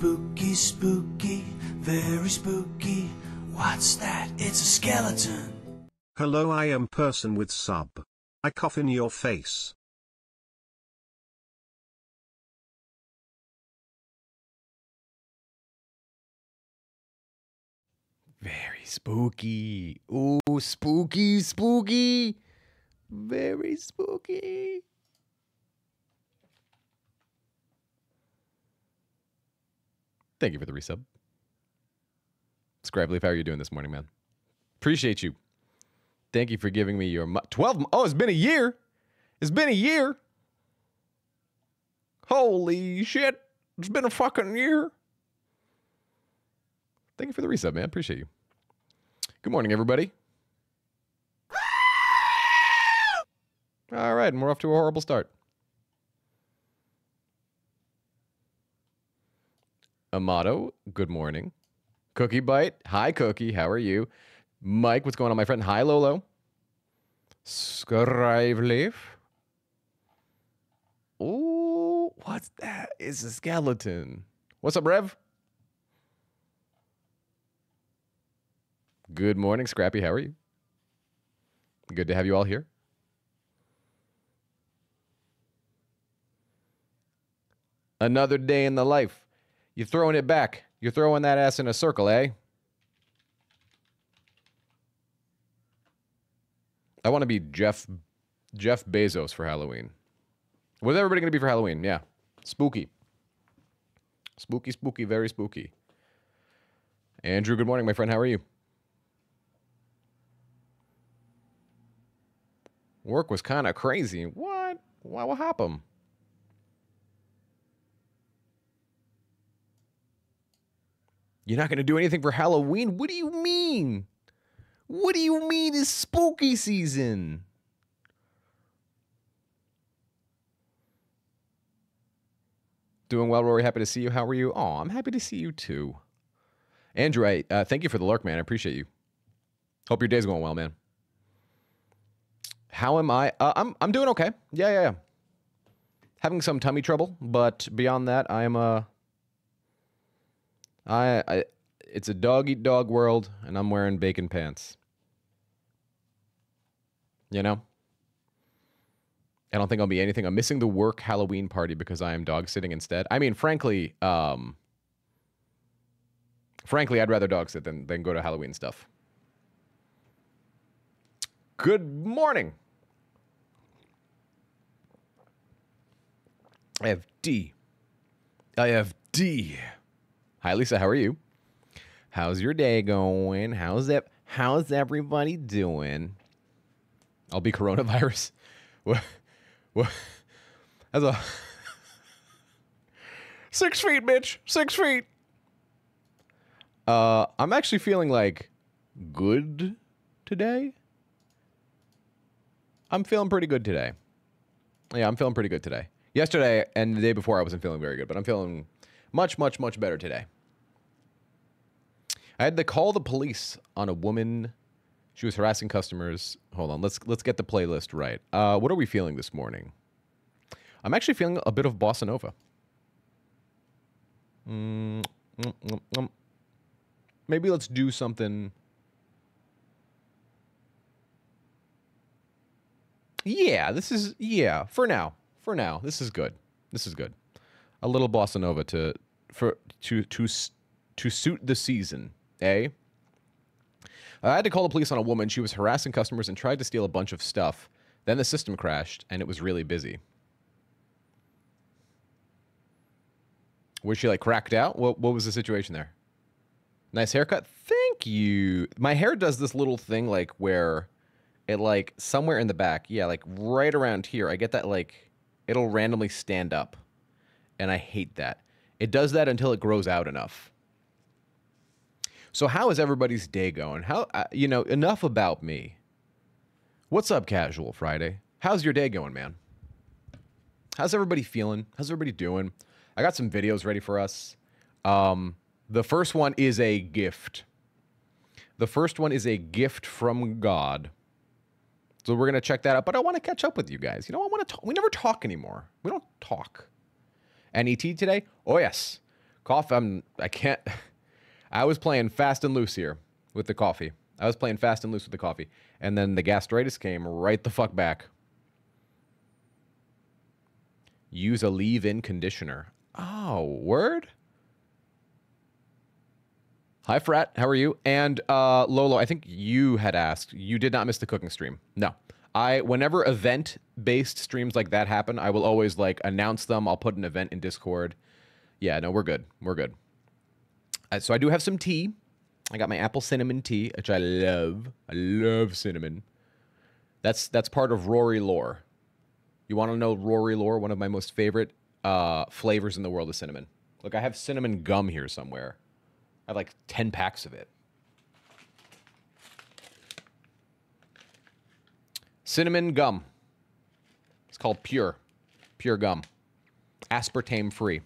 spooky, spooky, very spooky. What's that? It's a skeleton. Hello, I am person with sub. I cough in your face. Very spooky. Ooh, spooky, spooky. Very spooky. Thank you for the resub. Scribeleaf, how are you doing this morning, man? Appreciate you. Thank you for giving me your 12. Oh, it's been a year. It's been a year. Holy shit. It's been a fucking year. Thank you for the resub, man. Appreciate you. Good morning, everybody. All right, and we're off to a horrible start. Amato, good morning. Cookie Bite, hi Cookie, how are you? Mike, what's going on, my friend? Hi Lolo. Scribeleaf. Ooh, what's that? It's a skeleton. What's up, Rev? Good morning, Scrappy. How are you? Good to have you all here. Another day in the life. You're throwing it back. You're throwing that ass in a circle, eh? I want to be Jeff Bezos for Halloween. What's everybody going to be for Halloween? Yeah. Spooky. Spooky, spooky, very spooky. Andrew, good morning, my friend. How are you? Work was kind of crazy. What? What happened? You're not going to do anything for Halloween? What do you mean? What do you mean it's spooky season? Doing well, Rory. Happy to see you. How are you? Oh, I'm happy to see you too. Andrew, thank you for the lurk, man. I appreciate you. Hope your day's going well, man. How am I? I'm doing okay. Yeah. Having some tummy trouble, but beyond that, it's a dog-eat-dog world, and I'm wearing bacon pants. You know? I don't think I'll be anything. I'm missing the work Halloween party because I am dog sitting instead. I mean, frankly, I'd rather dog sit than go to Halloween stuff. Good morning. I have D. Hi, Lisa. How are you? How's your day going? How's everybody doing? I'll be coronavirus. What? That's a 6 feet, bitch. 6 feet. I'm actually feeling like good today. I'm feeling pretty good today. Yeah, I'm feeling pretty good today. Yesterday and the day before, I wasn't feeling very good, but I'm feeling much, much, much better today. I had to call the police on a woman. She was harassing customers. Hold on, let's get the playlist right. What are we feeling this morning? I'm actually feeling a bit of bossa nova. Maybe let's do something. Yeah, for now. For now, this is good. This is good. A little bossa nova to suit the season, eh? I had to call the police on a woman. She was harassing customers and tried to steal a bunch of stuff. Then the system crashed, and it was really busy. Was she, like, cracked out? What was the situation there? Nice haircut. Thank you. My hair does this little thing, like, where it, like, somewhere in the back, yeah, like, right around here, I get that, like, it'll randomly stand up. And I hate that. It does that until it grows out enough. So how is everybody's day going? Enough about me. What's up, Casual Friday? How's your day going, man? How's everybody feeling? How's everybody doing? I got some videos ready for us. The first one is a gift. The first one is a gift from God. So we're going to check that out. But I want to catch up with you guys. You know, I want to talk. We never talk anymore. We don't talk. NET today? Oh, yes. Coffee, I can't. I was playing fast and loose here with the coffee. And then the gastritis came right the fuck back. Use a leave-in conditioner. Oh, word? Hi, Frat. How are you? And Lolo, I think you had asked. You did not miss the cooking stream. No. Whenever event-based streams like that happen, I will always, like, announce them. I'll put an event in Discord. Yeah, no, we're good. We're good. So I do have some tea. I got my apple cinnamon tea, which I love. I love cinnamon. That's part of Rory lore. You want to know Rory lore? One of my most favorite flavors in the world is cinnamon. Look, I have cinnamon gum here somewhere. I have like 10 packs of it. Cinnamon gum. It's called Pure. Pure gum. Aspartame free.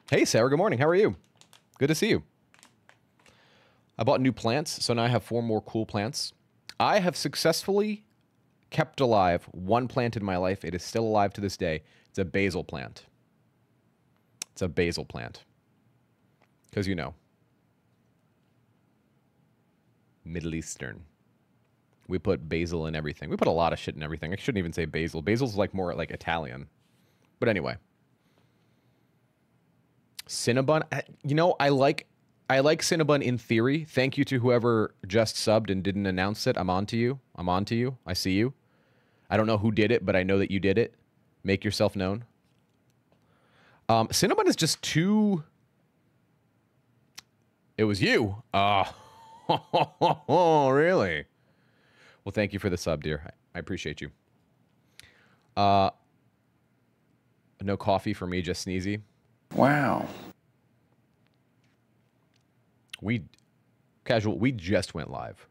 Hey, Sarah, good morning. How are you? Good to see you. I bought new plants, so now I have 4 more cool plants. I have successfully kept alive one plant in my life. It is still alive to this day. It's a basil plant. It's a basil plant. Because, you know, Middle Eastern. We put basil in everything. We put a lot of shit in everything. I shouldn't even say basil. Basil's like more like Italian. But anyway. Cinnabon. You know, I like Cinnabon in theory. Thank you to whoever just subbed and didn't announce it. I'm on to you. I'm on to you. I see you. I don't know who did it, but I know that you did it. Make yourself known. Cinnabon is just too... It was you. Oh, really? Well, thank you for the sub, dear. I appreciate you. No coffee for me, just sneezy. Wow. We just went live.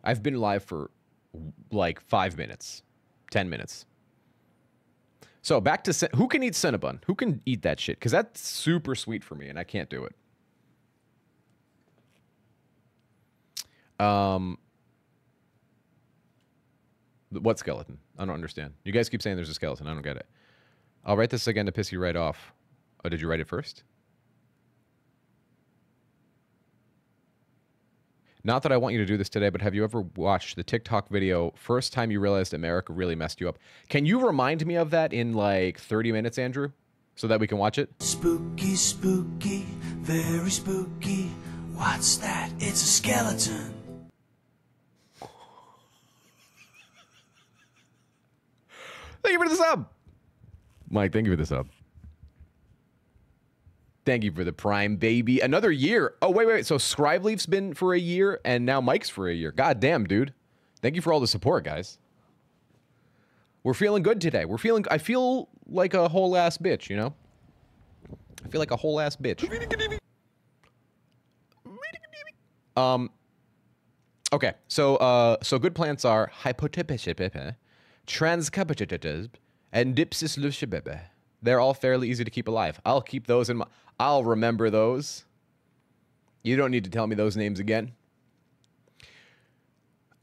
I've been live for like 5 minutes, 10 minutes. So back to, who can eat Cinnabon? Who can eat that shit? Because that's super sweet for me and I can't do it. What skeleton? I don't understand. You guys keep saying there's a skeleton. I don't get it. I'll write this again to piss you right off. Oh, did you write it first? Not that I want you to do this today, but have you ever watched the TikTok video, first time you realized America really messed you up? Can you remind me of that in like 30 minutes, Andrew? So that we can watch it? Spooky, spooky, very spooky. What's that? It's a skeleton. Thank you for the sub. Mike, thank you for the sub. Thank you for the Prime, baby. Another year. Oh, wait. So Scribeleaf's been for a year, and now Mike's for a year. God damn, dude. Thank you for all the support, guys. We're feeling good today. I feel like a whole ass bitch, you know? I feel like a whole ass bitch. Okay, so good plants are Hypotypes, Transcapitative, and Dipsis. They're all fairly easy to keep alive. I'll keep those in my... I'll remember those. You don't need to tell me those names again.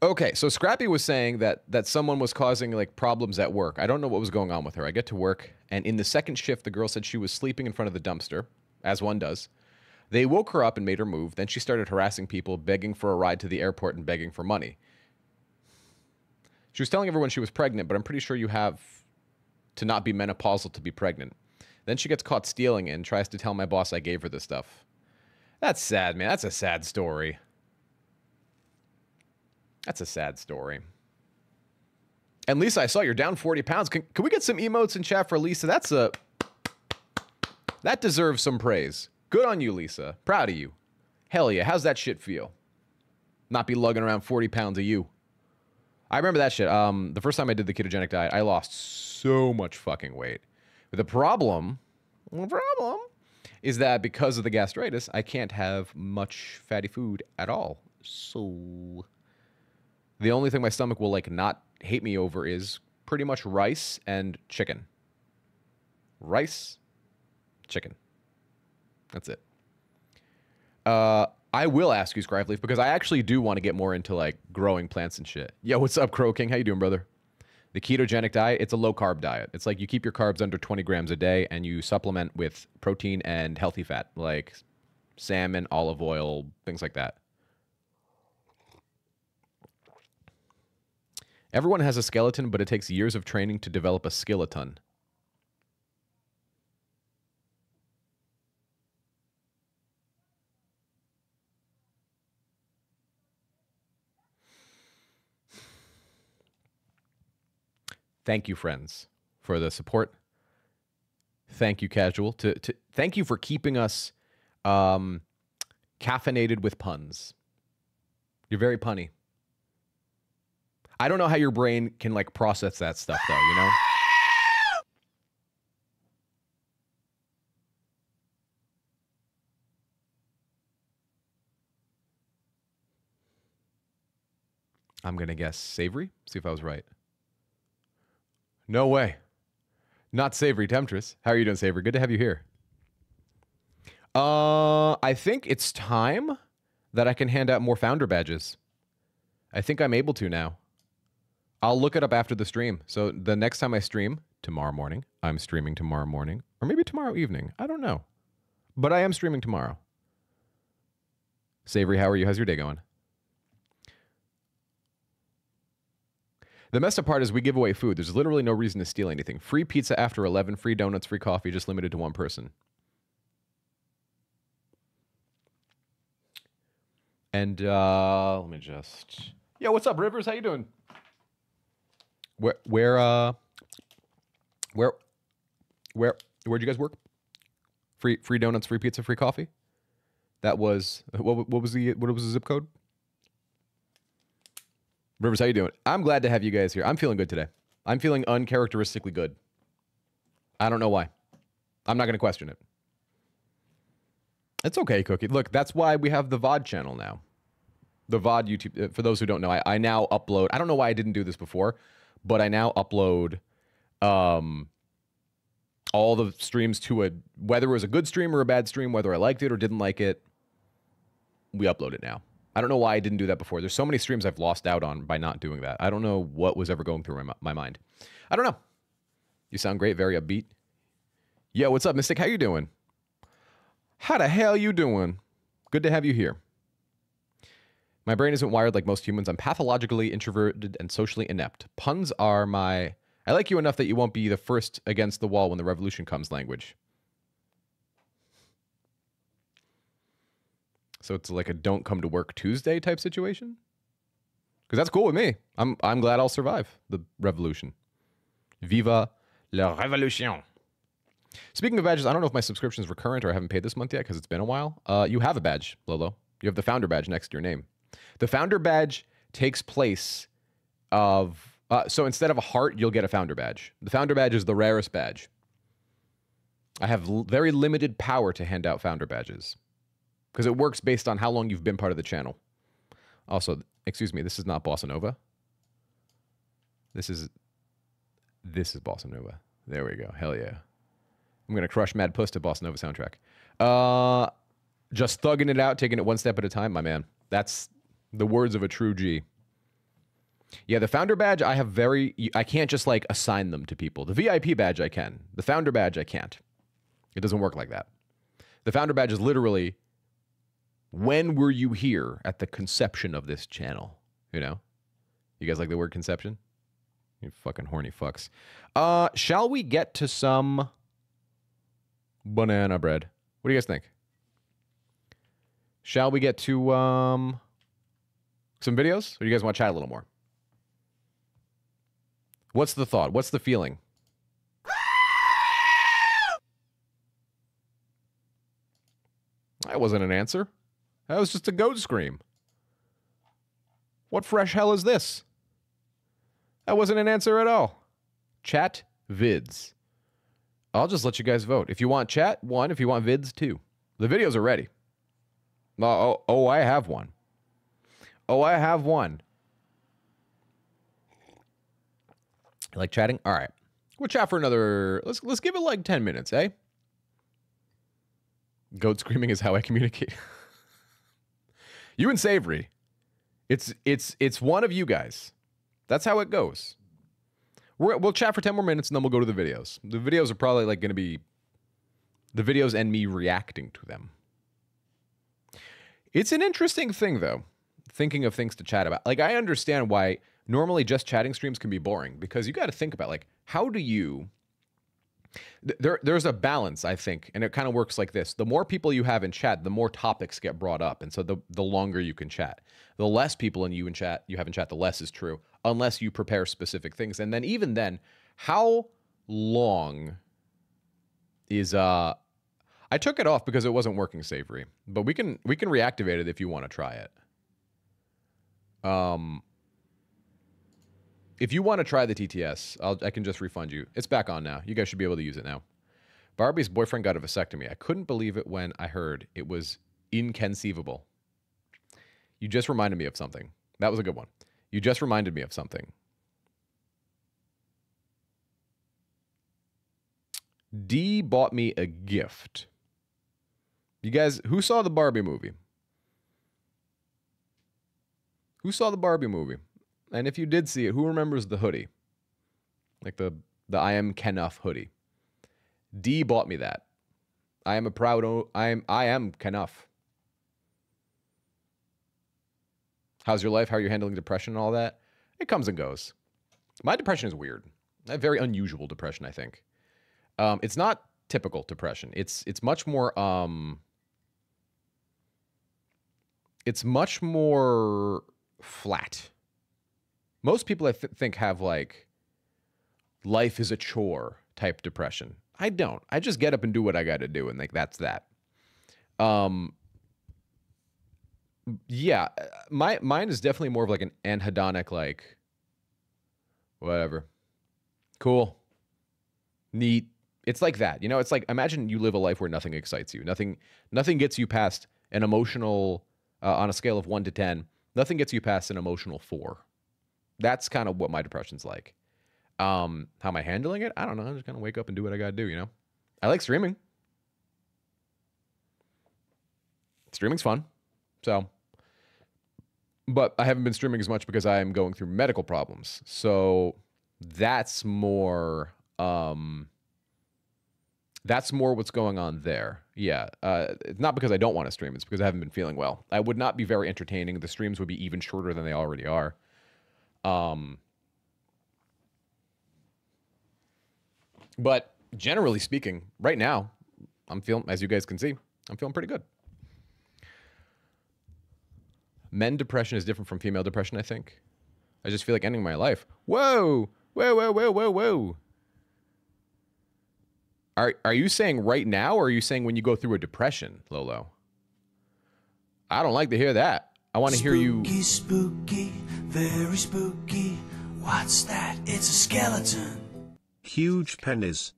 Okay, so Scrappy was saying that someone was causing like problems at work. I don't know what was going on with her. I get to work, and in the second shift, the girl said she was sleeping in front of the dumpster, as one does. They woke her up and made her move. Then she started harassing people, begging for a ride to the airport and begging for money. She was telling everyone she was pregnant, but I'm pretty sure you have to not be menopausal to be pregnant. Then she gets caught stealing and tries to tell my boss I gave her this stuff. That's sad, man. That's a sad story. That's a sad story. And Lisa, I saw you're down 40 pounds. Can we get some emotes in chat for Lisa? That deserves some praise. Good on you, Lisa. Proud of you. Hell yeah. How's that shit feel? Not be lugging around 40 pounds of you. I remember that shit. The first time I did the ketogenic diet, I lost so much fucking weight. But the problem is that because of the gastritis, I can't have much fatty food at all. So the only thing my stomach will like not hate me over is pretty much rice and chicken. Rice, chicken. That's it. I will ask you, Scribeleaf, because I actually do want to get more into like growing plants and shit. Yo, what's up, Crow King? How you doing, brother? The ketogenic diet, it's a low-carb diet. It's like you keep your carbs under 20 grams a day and you supplement with protein and healthy fat, like salmon, olive oil, things like that. Everyone has a skeleton, but it takes years of training to develop a skeleton. Thank you, friends, for the support. Thank you, Casual. Thank you for keeping us caffeinated with puns. You're very punny. I don't know how your brain can like process that stuff, though, you know? I'm going to guess savory. See if I was right. No way. Not Savory Temptress. How are you doing, Savory? Good to have you here. I think it's time that I can hand out more founder badges. I think I'm able to now. I'll look it up after the stream. So the next time I stream, tomorrow morning, I'm streaming tomorrow morning, or maybe tomorrow evening. I don't know. But I am streaming tomorrow. Savory, how are you? How's your day going? The messed up part is we give away food. There's literally no reason to steal anything. Free pizza after 11, free donuts, free coffee, just limited to one person. And let me just... Yo, what's up, Rivers? How you doing? Where'd you guys work? Free donuts, free pizza, free coffee? That was... What was the zip code? Rivers, how you doing? I'm glad to have you guys here. I'm feeling good today. I'm feeling uncharacteristically good. I don't know why. I'm not going to question it. It's okay, Cookie. Look, that's why we have the VOD channel now. The VOD YouTube, for those who don't know, I now upload, I don't know why I didn't do this before, but I now upload all the streams to whether it was a good stream or a bad stream, whether I liked it or didn't like it, we upload it now. I don't know why I didn't do that before. There's so many streams I've lost out on by not doing that. I don't know what was ever going through my mind. I don't know. You sound great, very upbeat. Yo, what's up, Mystic? How you doing? How the hell you doing? Good to have you here. My brain isn't wired like most humans. I'm pathologically introverted and socially inept. Puns are my... I like you enough that you won't be the first against the wall when the revolution comes language. So it's like a don't come to work Tuesday type situation? Because that's cool with me. I'm glad I'll survive the revolution. Viva la révolution. Speaking of badges, I don't know if my subscription is recurrent or I haven't paid this month yet because it's been a while. You have a badge, Lolo. You have the founder badge next to your name. The founder badge takes place of... so instead of a heart, you'll get a founder badge. The founder badge is the rarest badge. I have very limited power to hand out founder badges. Because it works based on how long you've been part of the channel. Also, excuse me, this is not Bossa Nova. This is Bossa Nova. There we go. Hell yeah. I'm going to crush Mad Puss to Bossa Nova soundtrack. Just thugging it out, taking it one step at a time, my man. That's the words of a true G. Yeah, the founder badge, I can't just like assign them to people. The VIP badge I can. The founder badge I can't. It doesn't work like that. The founder badge is literally... When were you here at the conception of this channel? You know? You guys like the word conception? You fucking horny fucks. Shall we get to some banana bread? What do you guys think? Shall we get to some videos? Or do you guys want to chat a little more? What's the thought? What's the feeling? That wasn't an answer. That was just a goat scream. What fresh hell is this? That wasn't an answer at all. Chat vids. I'll just let you guys vote. If you want chat, 1. If you want vids, 2. The videos are ready. Oh, I have one. Oh, I have one. You like chatting? All right. We'll chat for another... Let's give it like 10 minutes, eh? Goat screaming is how I communicate. You and Savory. It's one of you guys. That's how it goes. We'll chat for 10 more minutes and then we'll go to the videos. The videos are probably like going to be the videos and me reacting to them. It's an interesting thing, though, thinking of things to chat about. Like, I understand why normally just chatting streams can be boring, because you got to think about, like, how do you... There's a balance, I think, and it kind of works like this. The more people you have in chat, the more topics get brought up, and so the longer you can chat. The less people you have in chat, the less is true, unless you prepare specific things. And then even then, how long is... I took it off because it wasn't working, Savory, but we can reactivate it if you want to try it. If you want to try the TTS, I can just refund you. It's back on now. You guys should be able to use it now. Barbie's boyfriend got a vasectomy. I couldn't believe it when I heard. It was inconceivable. You just reminded me of something. That was a good one. You just reminded me of something. D bought me a gift. You guys, who saw the Barbie movie? Who saw the Barbie movie? And if you did see it, who remembers the hoodie? Like the I am Kenough hoodie. D bought me that. I am Kenough. How's your life? How are you handling depression and all that? It comes and goes. My depression is weird. I have very unusual depression, I think. It's not typical depression. It's much more it's much more flat. Most people I think have like life is a chore type depression. I don't. I just get up and do what I got to do, and like that's that. Yeah, mine is definitely more of like an anhedonic, like whatever. Cool. Neat. It's like that. You know, it's like, imagine you live a life where nothing excites you. Nothing gets you past an emotional, on a scale of 1 to 10, nothing gets you past an emotional 4. That's kind of what my depression's like. How am I handling it? I don't know. I just kind of wake up and do what I got to do, you know? I like streaming. Streaming's fun. So, but I haven't been streaming as much because I am going through medical problems. So that's more what's going on there. Yeah. It's not because I don't want to stream. It's because I haven't been feeling well. I would not be very entertaining. The streams would be even shorter than they already are. But generally speaking, right now, I'm feeling, as you guys can see, I'm feeling pretty good. Men depression is different from female depression, I think. I just feel like ending my life. Whoa! Whoa, whoa, whoa, whoa, whoa. Are you saying right now, or are you saying when you go through a depression, Lolo? I don't like to hear that. I want to hear you... Spooky, spooky, very spooky. What's that? It's a skeleton. Huge penis.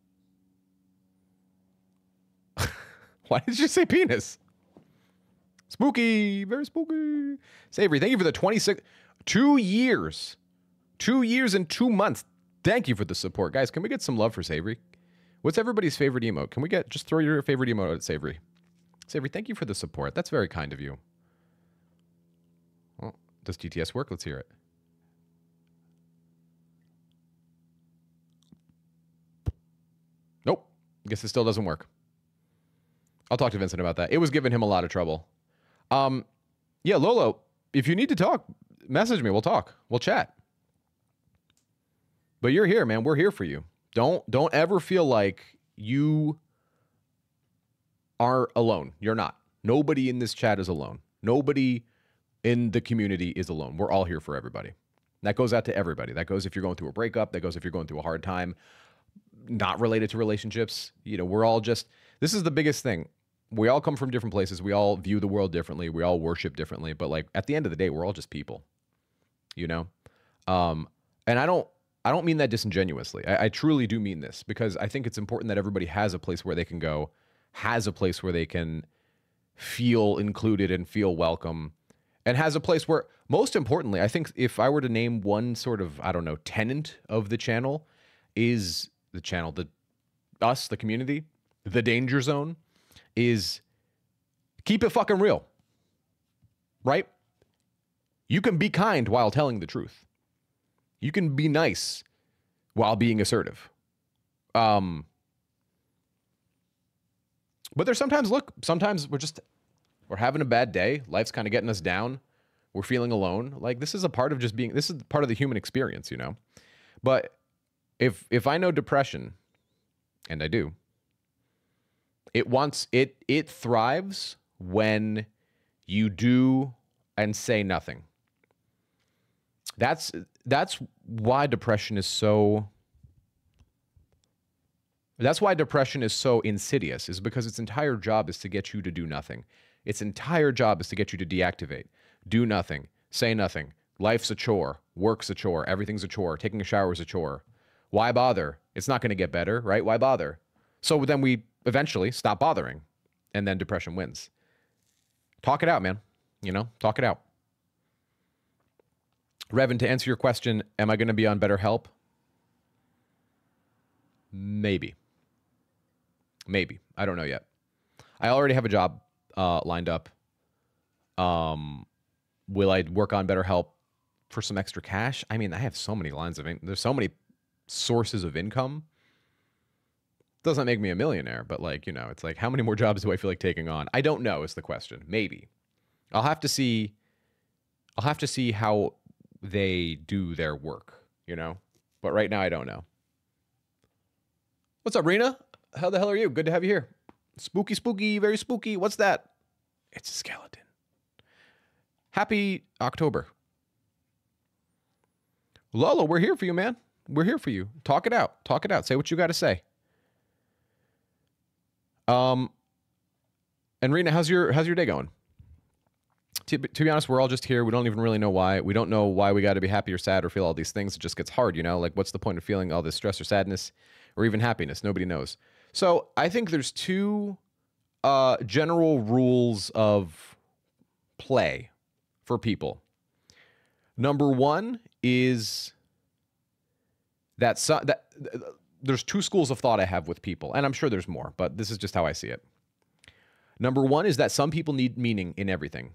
Why did you say penis? Spooky, very spooky. Savory, thank you for the 26... 2 years. 2 years and 2 months. Thank you for the support. Guys, can we get some love for Savory? What's everybody's favorite emote? Can we just throw your favorite emote at Savory? Savory, thank you for the support. That's very kind of you. Well, does TTS work? Let's hear it. Nope. Guess it still doesn't work. I'll talk to Vincent about that. It was giving him a lot of trouble. Yeah, Lolo, if you need to talk, message me. We'll talk. We'll chat. But you're here, man. We're here for you. Don't ever feel like you are alone. You're not. Nobody in this chat is alone. Nobody in the community is alone. We're all here for everybody. That goes out to everybody. That goes if you're going through a breakup. That goes if you're going through a hard time, not related to relationships. You know, we're all just, this is the biggest thing. We all come from different places. We all view the world differently. We all worship differently. But like at the end of the day, we're all just people, you know? And I don't mean that disingenuously. I truly do mean this because I think it's important that everybody has a place where they can go, has a place where they can feel included and feel welcome, and has a place where, most importantly, I think if I were to name one sort of, I don't know, tenant of the channel, is the channel, us, the community, the danger zone, is keep it fucking real, right? You can be kind while telling the truth. You can be nice while being assertive. But there's sometimes, look, sometimes we're just We're having a bad day. Life's kind of getting us down. We're feeling alone. Like, this is a part of just being, this is part of the human experience, you know? But if I know depression, and I do, it thrives when you do and say nothing. That's why depression is so insidious, is because its entire job is to get you to do nothing. Its entire job is to get you to deactivate. Do nothing. Say nothing. Life's a chore. Work's a chore. Everything's a chore. Taking a shower is a chore. Why bother? It's not going to get better, right? Why bother? So then we eventually stop bothering, and then depression wins. Talk it out, man. You know, talk it out. Revan, to answer your question, am I going to be on BetterHelp? Maybe. Maybe. I don't know yet. I already have a job lined up. Will I work on BetterHelp for some extra cash? I mean, I have so many lines of income. There's so many sources of income. Doesn't make me a millionaire, but like, you know, it's like, how many more jobs do I feel like taking on? I don't know is the question. Maybe. I'll have to see how they do their work, you know? But right now I don't know. What's up, Rena? How the hell are you? Good to have you here. Spooky, spooky, very spooky. What's that? It's a skeleton. Happy October. Lolo, we're here for you, man. We're here for you. Talk it out. Talk it out. Say what you got to say. And Rena, how's your day going? To be honest, we're all just here. We don't even really know why. We don't know why we got to be happy or sad or feel all these things. It just gets hard, you know? Like, what's the point of feeling all this stress or sadness or even happiness? Nobody knows. So I think there's two general rules of play for people. Number one is that there's two schools of thought I have with people, and I'm sure there's more, but this is just how I see it. Number one is that some people need meaning in everything.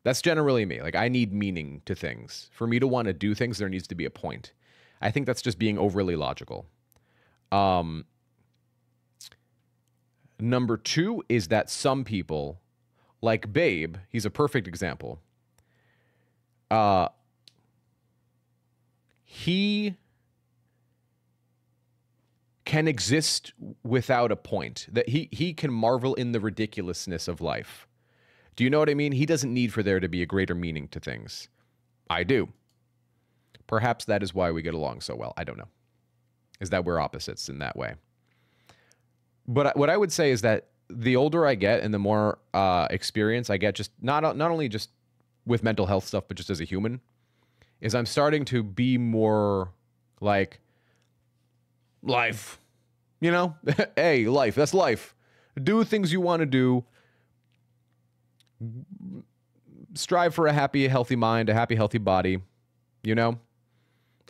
That's generally me. Like, I need meaning to things. For me to want to do things, there needs to be a point. I think that's just being overly logical. Number two is that some people, like Babe, he's a perfect example. He can exist without a point. That he can marvel in the ridiculousness of life. Do you know what I mean? He doesn't need for there to be a greater meaning to things. I do. Perhaps that is why we get along so well. I don't know. Is that we're opposites in that way. But what I would say is that the older I get and the more experience I get, just not only just with mental health stuff, but just as a human, is I'm starting to be more like life. You know? Hey, life. That's life. Do things you want to do. Strive for a happy, healthy mind, a happy, healthy body, you know?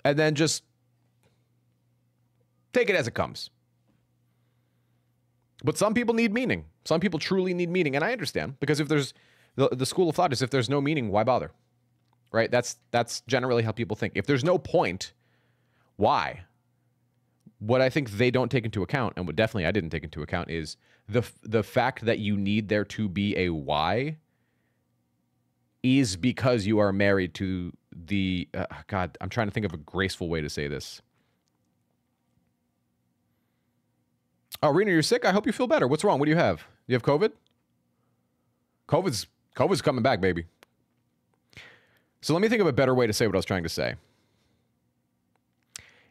And then just take it as it comes. But some people need meaning. Some people truly need meaning. And I understand, because if there's the school of thought is if there's no meaning, why bother? Right? That's generally how people think. If there's no point, why? What I think they don't take into account, and what definitely I didn't take into account, is the fact that you need there to be a why is because you are married to the God, I'm trying to think of a graceful way to say this. Oh, Rena, you're sick? I hope you feel better. What's wrong? What do you have? You have COVID? COVID's coming back, baby. So let me think of a better way to say what I was trying to say.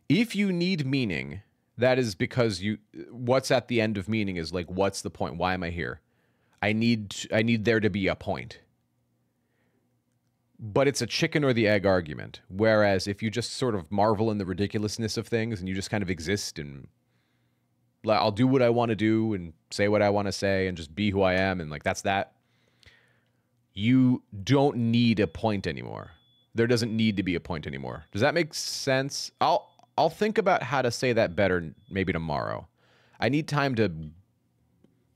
If you need meaning, that is because what's at the end of meaning is like, what's the point? Why am I here? I need there to be a point. But it's a chicken or the egg argument. Whereas if you just sort of marvel in the ridiculousness of things and you just kind of exist and I'll do what I want to do and say what I want to say and just be who I am, and like that's that. You don't need a point anymore. There doesn't need to be a point anymore. Does that make sense? I'll think about how to say that better maybe tomorrow. I need time to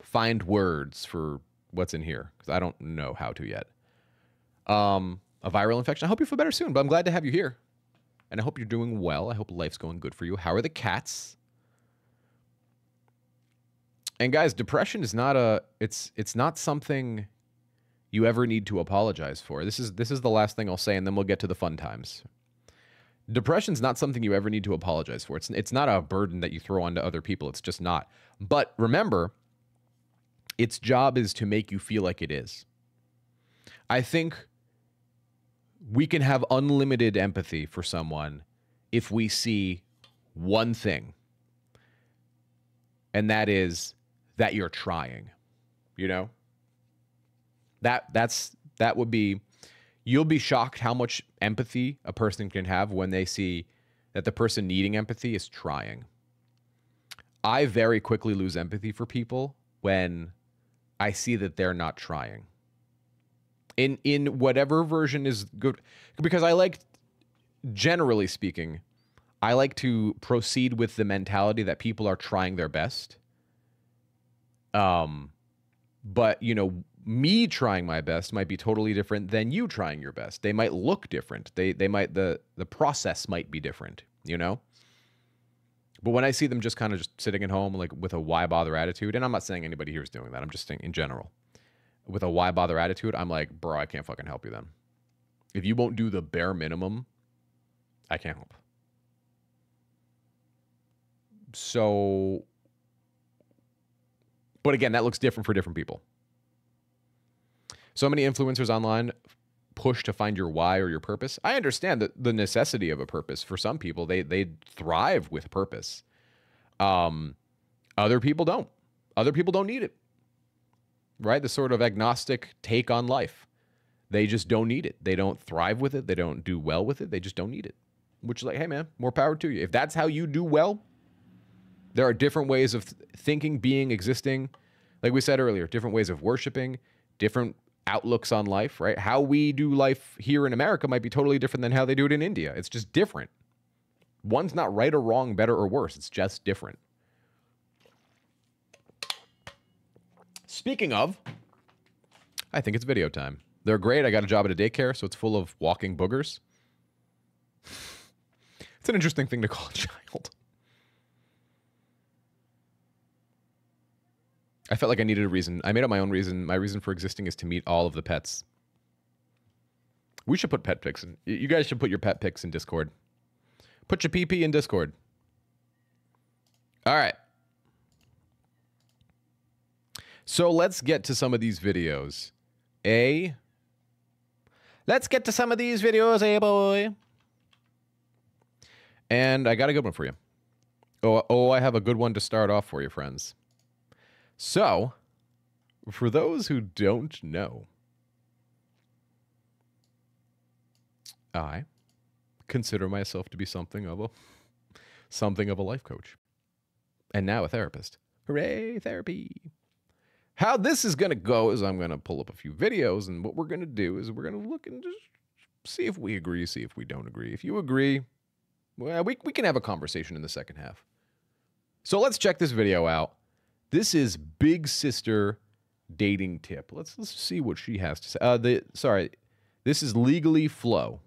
find words for what's in here because I don't know how to yet. A viral infection. I hope you feel better soon, but I'm glad to have you here. And I hope you're doing well. I hope life's going good for you. How are the cats? And guys, depression is not it's not something you ever need to apologize for. This is the last thing I'll say, and then we'll get to the fun times. Depression's not something you ever need to apologize for. It's not a burden that you throw onto other people. It's just not. But remember, its job is to make you feel like it is. I think we can have unlimited empathy for someone if we see one thing, and that is that you're trying. You know? That would be, you'll be shocked how much empathy a person can have when they see that the person needing empathy is trying. I very quickly lose empathy for people when I see that they're not trying. In whatever version is good, because I like, generally speaking, I like to proceed with the mentality that people are trying their best. But, you know, me trying my best might be totally different than you trying your best. They might look different. They might, the process might be different, you know? But when I see them just kind of just sitting at home, like with a why bother attitude, and I'm not saying anybody here is doing that. I'm just saying in general, with a why bother attitude, I'm like, bro, I can't fucking help you then. If you won't do the bare minimum, I can't help. So, but again, that looks different for different people. So many influencers online push to find your why or your purpose. I understand the necessity of a purpose. For some people, they thrive with purpose. Other people don't. Other people don't need it. Right? The sort of agnostic take on life. They just don't need it. They don't thrive with it. They don't do well with it. They just don't need it. Which is like, hey man, more power to you. If that's how you do well, there are different ways of thinking, being, existing. Like we said earlier, different ways of worshiping, different outlooks on life, right? How we do life here in America might be totally different than how they do it in India. It's just different. One's not right or wrong, better or worse. It's just different. Speaking of, I think it's video time. They're great. I got a job at a daycare, so it's full of walking boogers. It's an interesting thing to call a child. I felt like I needed a reason. I made up my own reason. My reason for existing is to meet all of the pets. We should put pet pics in. You guys should put your pet pics in Discord. Put your PP in Discord. All right. So let's get to some of these videos. Let's get to some of these videos, boy. And I got a good one for you. Oh, I have a good one to start off for you, friends. So, for those who don't know, I consider myself to be something of a life coach. And now a therapist. Hooray, therapy. How this is going to go is I'm going to pull up a few videos, and what we're going to do is we're going to look and just see if we agree, see if we don't agree. If you agree, well, we can have a conversation in the second half. So let's check this video out. This is Big Sister dating tip. Let's see what she has to say. This is Legally Flow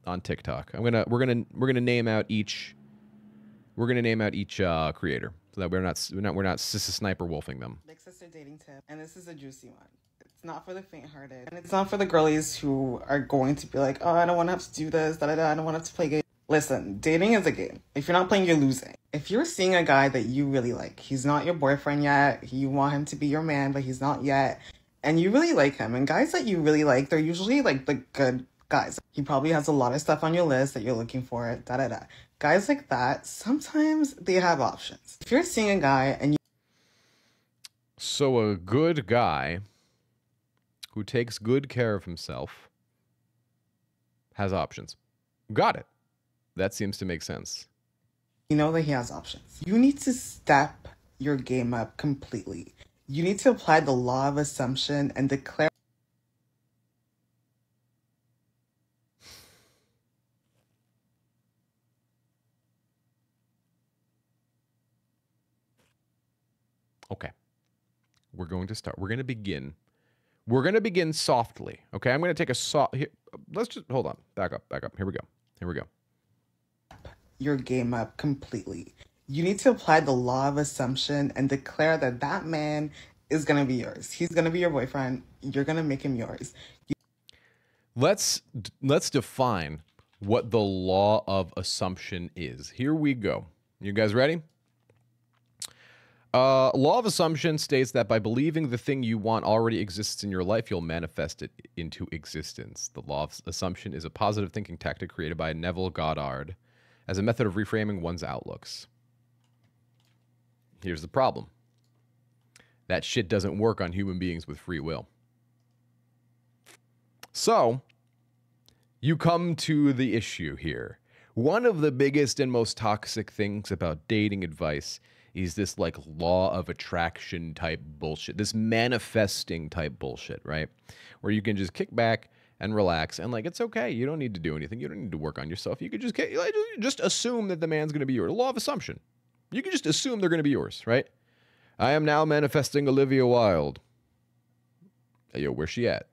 on TikTok. We're gonna name out each creator so that we're not sniper wolfing them. Big Sister dating tip, and this is a juicy one. It's not for the faint-hearted, and it's not for the girlies who are going to be like, oh, I don't want to have to do this, I don't want to have to play games. Listen, dating is a game. If you're not playing, you're losing. If you're seeing a guy that you really like, he's not your boyfriend yet, you want him to be your man, but he's not yet, and you really like him, and guys that you really like, they're usually like the good guys. He probably has a lot of stuff on your list that you're looking for, Guys like that, sometimes they have options. If you're seeing a guy and you... So a good guy who takes good care of himself has options. Got it. That seems to make sense. You know that he has options. You need to step your game up completely. You need to apply the law of assumption and declare... Okay. We're going to start. We're going to begin. We're going to begin softly. Okay. I'm going to take a soft... Let's just... Hold on. Back up. Here we go. Your game up completely. You need to apply the law of assumption and declare that that man is going to be yours. He's going to be your boyfriend. You're going to make him yours. Let's define what the law of assumption is. Here we go. You guys ready? Law of assumption states that by believing the thing you want already exists in your life, you'll manifest it into existence. The law of assumption is a positive thinking tactic created by Neville Goddard as a method of reframing one's outlooks. Here's the problem. That shit doesn't work on human beings with free will. So, you come to the issue here. One of the biggest and most toxic things about dating advice is this like law of attraction type bullshit, this manifesting type bullshit, right? Where you can just kick back and relax and like, it's okay. You don't need to do anything. You don't need to work on yourself. You could just assume that the man's going to be yours. Law of assumption. You can just assume they're going to be yours, right? I am now manifesting Olivia Wilde. Hey, yo, where's she at?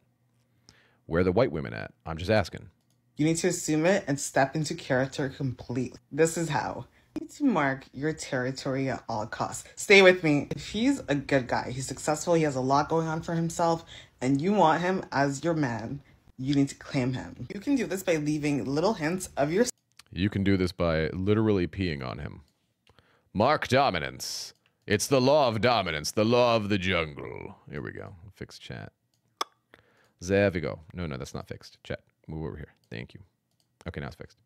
Where are the white women at? I'm just asking. You need to assume it and step into character completely. This is how. You need to mark your territory at all costs. Stay with me. If he's a good guy, he's successful, he has a lot going on for himself, and you want him as your man, you need to claim him. You can do this by leaving little hints of your... You can do this by literally peeing on him. Mark dominance. It's the law of dominance, the law of the jungle. Here we go. Fix chat. There we go. No, that's not fixed. Chat. Move over here. Thank you. Okay, now it's fixed.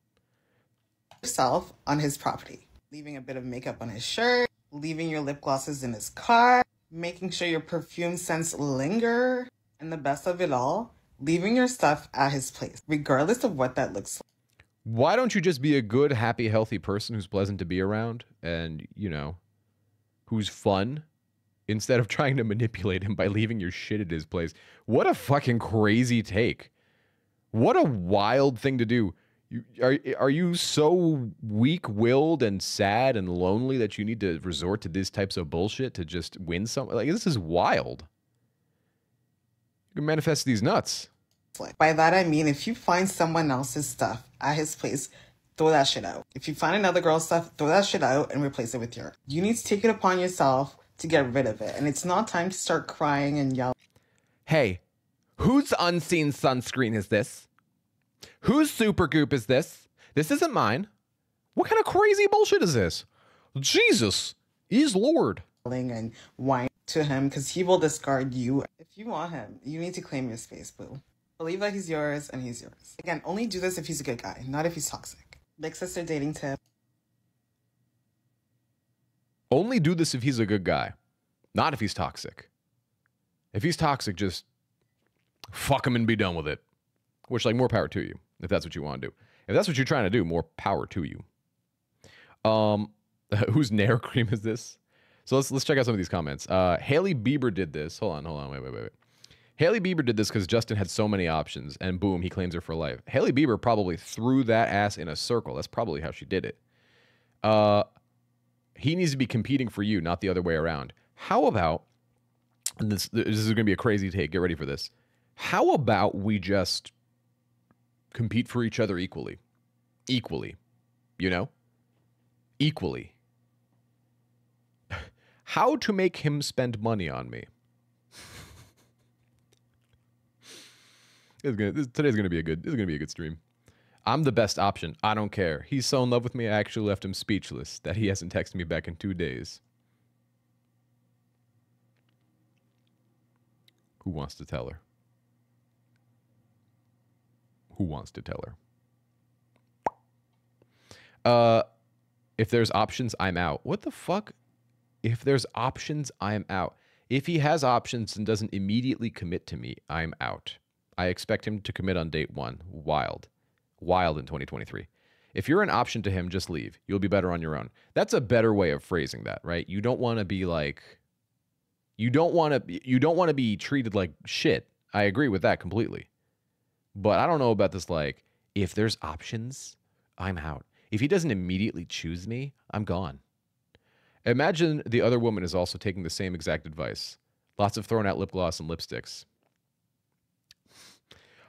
Yourself on his property. Leaving a bit of makeup on his shirt, leaving your lip glosses in his car, making sure your perfume scents linger, and the best of it all, leaving your stuff at his place, regardless of what that looks like. Why don't you just be a good, happy, healthy person who's pleasant to be around and, you know, who's fun instead of trying to manipulate him by leaving your shit at his place? What a fucking crazy take. What a wild thing to do. Are you so weak-willed and sad and lonely that you need to resort to these types of bullshit to just win something? Like, this is wild. You can manifest these nuts. By that I mean, if you find someone else's stuff at his place, throw that shit out. If you find another girl's stuff, throw that shit out and replace it with yours. You need to take it upon yourself to get rid of it. And it's not time to start crying and yelling. Hey, whose unseen sunscreen is this? Whose Supergoop is this? This isn't mine. What kind of crazy bullshit is this? Jesus is Lord. And whine to him because he will discard you. If you want him, you need to claim your space, boo. Believe that he's yours and he's yours. Again, only do this if he's a good guy, not if he's toxic. Big sister dating tip. Only do this if he's a good guy, not if he's toxic. If he's toxic, just fuck him and be done with it. Which, like, more power to you, if that's what you want to do. If that's what you're trying to do, more power to you. Whose Nair cream is this? So let's check out some of these comments. Hailey Bieber did this. Hold on. Wait. Hailey Bieber did this because Justin had so many options, and boom, he claims her for life. Hailey Bieber probably threw that ass in a circle. That's probably how she did it. He needs to be competing for you, not the other way around. How about, and this is going to be a crazy take, get ready for this. How about we just compete for each other equally? Equally. You know? Equally. How to make him spend money on me. Today's gonna be a good stream. I'm the best option. I don't care. He's so in love with me, I actually left him speechless that he hasn't texted me back in 2 days. Who wants to tell her? Who wants to tell her? If there's options, I'm out. What the fuck? If there's options, I'm out. If he has options and doesn't immediately commit to me, I'm out. I expect him to commit on date 1. Wild. Wild in 2023. If you're an option to him, just leave. You'll be better on your own. That's a better way of phrasing that, right? You don't want to be like... You don't want to be treated like shit. I agree with that completely. But I don't know about this, like, if there's options, I'm out. If he doesn't immediately choose me, I'm gone. Imagine the other woman is also taking the same exact advice. Lots of thrown out lip gloss and lipsticks.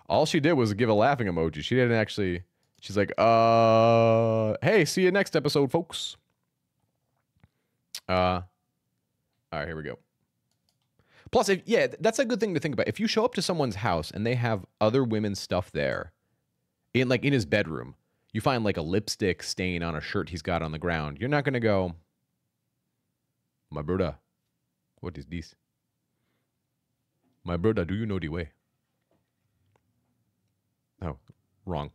All she did was give a laughing emoji. She didn't actually... She's like, hey, see you next episode, folks. All right, here we go. Plus, if, yeah, that's a good thing to think about. If you show up to someone's house and they have other women's stuff there, in his bedroom, you find like a lipstick stain on a shirt he's got on the ground. You're not gonna go, my brother, what is this? My brother, do you know the way? Oh, wrong.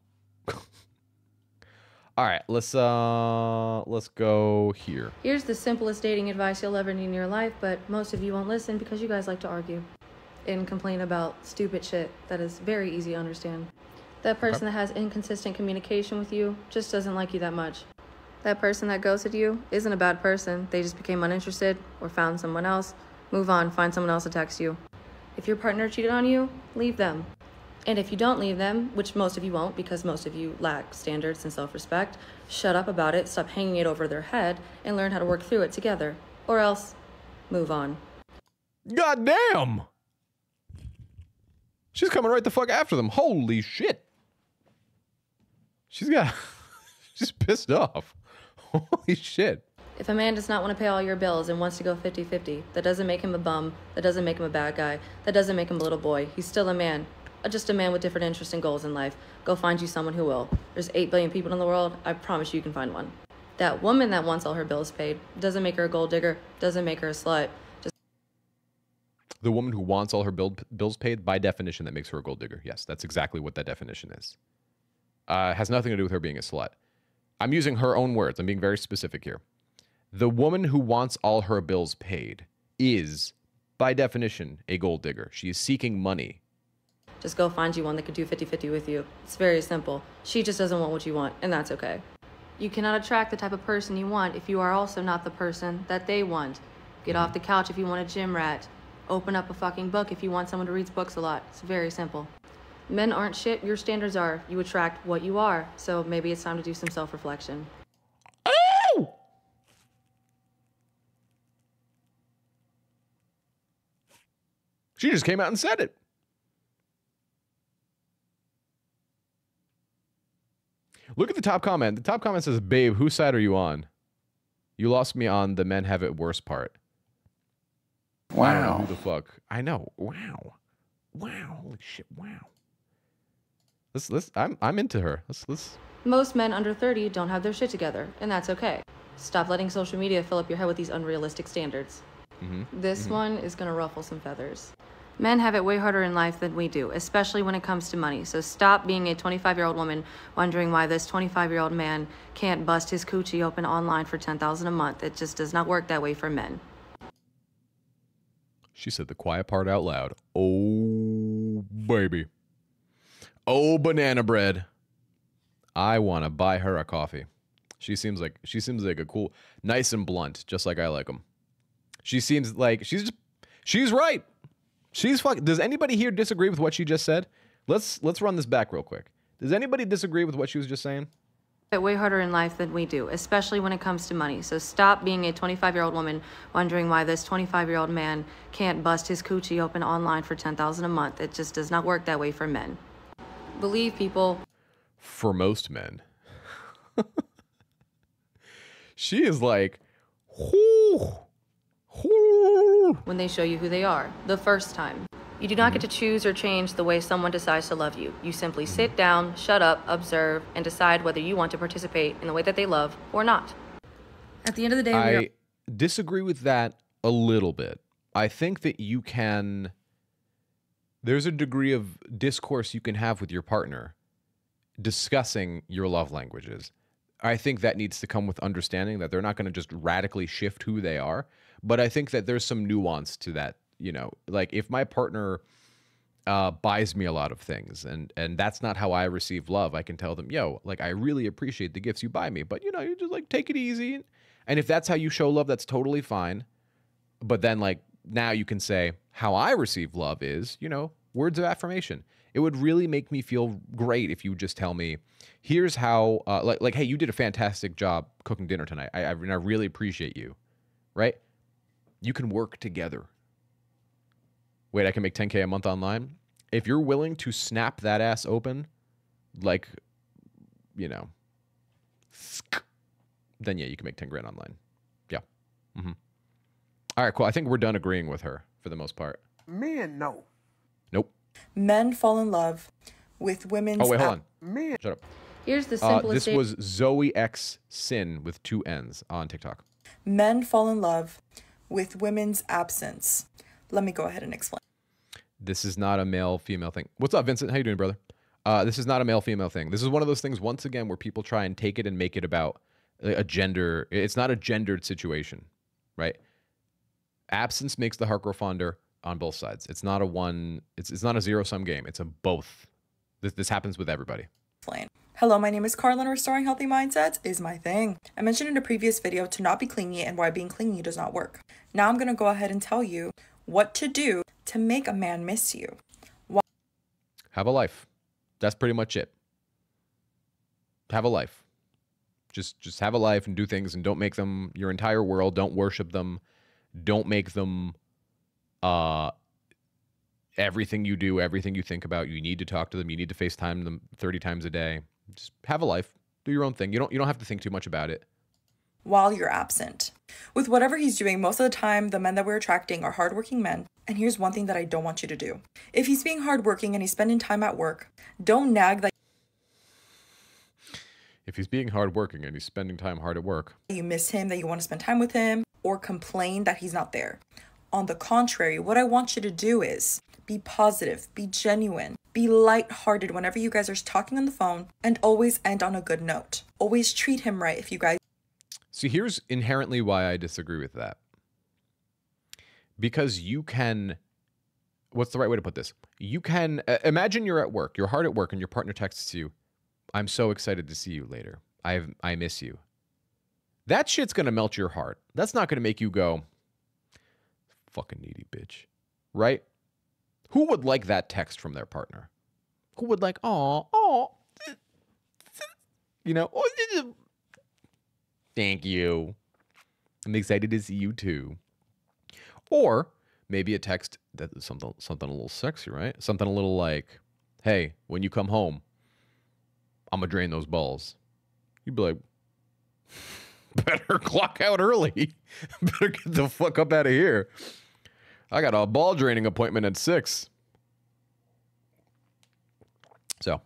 All right, let's go here. Here's the simplest dating advice you'll ever need in your life, but most of you won't listen because you guys like to argue and complain about stupid shit that is very easy to understand. That person that has inconsistent communication with you just doesn't like you that much. That person that ghosted you isn't a bad person. They just became uninterested or found someone else. Move on, find someone else to text you. If your partner cheated on you, leave them. And if you don't leave them, which most of you won't because most of you lack standards and self-respect, shut up about it, stop hanging it over their head, and learn how to work through it together. Or else, move on. God damn! She's coming right the fuck after them. Holy shit! She's pissed off. Holy shit. If a man does not want to pay all your bills and wants to go 50-50, that doesn't make him a bum, that doesn't make him a bad guy, that doesn't make him a little boy. He's still a man. Just a man with different interests and goals in life. Go find you someone who will. There's 8 billion people in the world. I promise you can find one. That woman that wants all her bills paid doesn't make her a gold digger, doesn't make her a slut. Just The woman who wants all her bills paid, by definition, that makes her a gold digger. Yes, that's exactly what that definition is. Has nothing to do with her being a slut. I'm using her own words. I'm being very specific here. The woman who wants all her bills paid is, by definition, a gold digger. She is seeking money. Just go find you one that could do 50-50 with you. It's very simple. She just doesn't want what you want, and that's okay. You cannot attract the type of person you want if you are also not the person that they want. Get off the couch if you want a gym rat. Open up a fucking book if you want someone who reads books a lot. It's very simple. Men aren't shit, your standards are. You attract what you are. So maybe it's time to do some self-reflection. Oh! She just came out and said it. Look at the top comment. The top comment says, babe, whose side are you on? You lost me on the men have it worse part. Wow. I don't know who the fuck. I know. Wow. Wow. Holy shit. Wow. I'm into her. Let's. Most men under 30 don't have their shit together, and that's okay. Stop letting social media fill up your head with these unrealistic standards. This one is gonna ruffle some feathers. Men have it way harder in life than we do, especially when it comes to money. So stop being a 25-year-old woman wondering why this 25-year-old man can't bust his coochie open online for $10,000 a month. It just does not work that way for men. She said the quiet part out loud. Oh, baby. Oh, banana bread. I want to buy her a coffee. She seems like a cool, nice and blunt, just like I like them. She seems like she's right. She's fucking. Does anybody here disagree with what she just said? Let's run this back real quick. Does anybody disagree with what she was just saying? Way harder in life than we do, especially when it comes to money. So stop being a 25-year-old woman wondering why this 25-year-old man can't bust his coochie open online for $10,000 a month. It just does not work that way for men. Believe people. For most men. She is like, whoo, whoo. When they show you who they are, the first time. You do not get to choose or change the way someone decides to love you. You simply sit down, shut up, observe, and decide whether you want to participate in the way that they love or not. At the end of the day, I disagree with that a little bit. I think that you can... There's a degree of discourse you can have with your partner discussing your love languages. I think that needs to come with understanding that they're not going to just radically shift who they are. But I think that there's some nuance to that. You know, like if my partner buys me a lot of things and that's not how I receive love, I can tell them, yo, like, I really appreciate the gifts you buy me, but, you know, you just like take it easy. And if that's how you show love, that's totally fine. But then like now you can say how I receive love is, you know, words of affirmation. It would really make me feel great if you just tell me, here's how, like, hey, you did a fantastic job cooking dinner tonight. I really appreciate you, right? You can work together. Wait, I can make 10K a month online? If you're willing to snap that ass open, like, you know, then yeah, you can make 10 grand online. Yeah. All right, cool. I think we're done agreeing with her for the most part. Men, no. Nope. Men fall in love with women's... Oh, wait, hold on. Men. Shut up. Here's the simplest. This was Zoe X Sin with 2 N's on TikTok. Men fall in love with women's absence. Let me go ahead and explain. This is not a male-female thing. What's up, Vincent? How you doing, brother? This is not a male-female thing. This is one of those things, once again, where people try and take it and make it about a gender. It's not a gendered situation, right? Absence makes the heart grow fonder on both sides. It's not a one. It's not a zero-sum game. It's a both. This happens with everybody. Hello, my name is Carla, and restoring healthy mindsets is my thing. I mentioned in a previous video to not be clingy and why being clingy does not work. Now I'm going to go ahead and tell you what to do to make a man miss you. Have a life. That's pretty much it. Have a life. Just have a life and do things, and don't make them your entire world. Don't worship them. Don't make them everything you do, everything you think about. You need to talk to them. You need to FaceTime them 30 times a day. Just have a life. Do your own thing. You don't have to think too much about it. While you're absent. With whatever he's doing, most of the time, the men that we're attracting are hardworking men. And here's one thing that I don't want you to do. If he's being hardworking and he's spending time at work, don't nag that If he's being hardworking and he's spending time hard at work, you miss him, that you want to spend time with him, or complain that he's not there. On the contrary, what I want you to do is be positive, be genuine, be lighthearted whenever you guys are talking on the phone, and always end on a good note. Always treat him right if you guys... See, here's inherently why I disagree with that. Because you can, what's the right way to put this? You can, imagine you're at work, you're hard at work, and your partner texts you, "I'm so excited to see you later. I miss you." That shit's going to melt your heart. That's not going to make you go, "Fucking needy bitch." Right? Who would like that text from their partner? Who would like, oh, you know, "Oh, thank you. I'm excited to see you too." Or maybe a text that is something a little sexy, right? Something a little like, "Hey, when you come home, I'm gonna drain those balls." You'd be like, "Better clock out early. Better get the fuck up out of here. I got a ball draining appointment at 6. So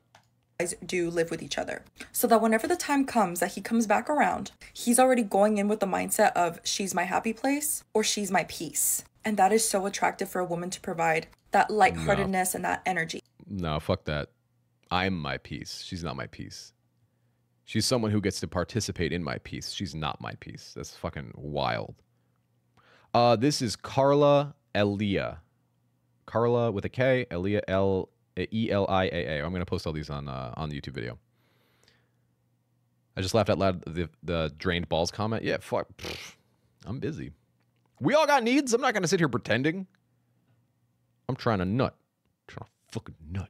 guys do live with each other, so that whenever the time comes that he comes back around, he's already going in with the mindset of she's my happy place or she's my peace. And that is so attractive for a woman to provide that lightheartedness and that energy. no, fuck that. I'm my peace. She's not my peace. She's someone who gets to participate in my peace. She's not my peace. That's fucking wild. This is Carla Elia. Carla with a K, Elia, Eliaa. I'm going to post all these on the YouTube video. I just laughed out loud the drained balls comment. Yeah, fuck. Pfft, I'm busy. We all got needs. I'm not going to sit here pretending. I'm trying to nut. I'm trying to fucking nut.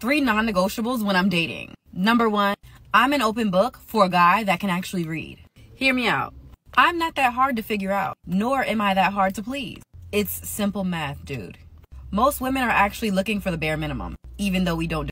3 non-negotiables when I'm dating. Number 1, I'm an open book for a guy that can actually read. Hear me out. I'm not that hard to figure out, nor am I that hard to please. It's simple math, dude. Most women are actually looking for the bare minimum, even though we don't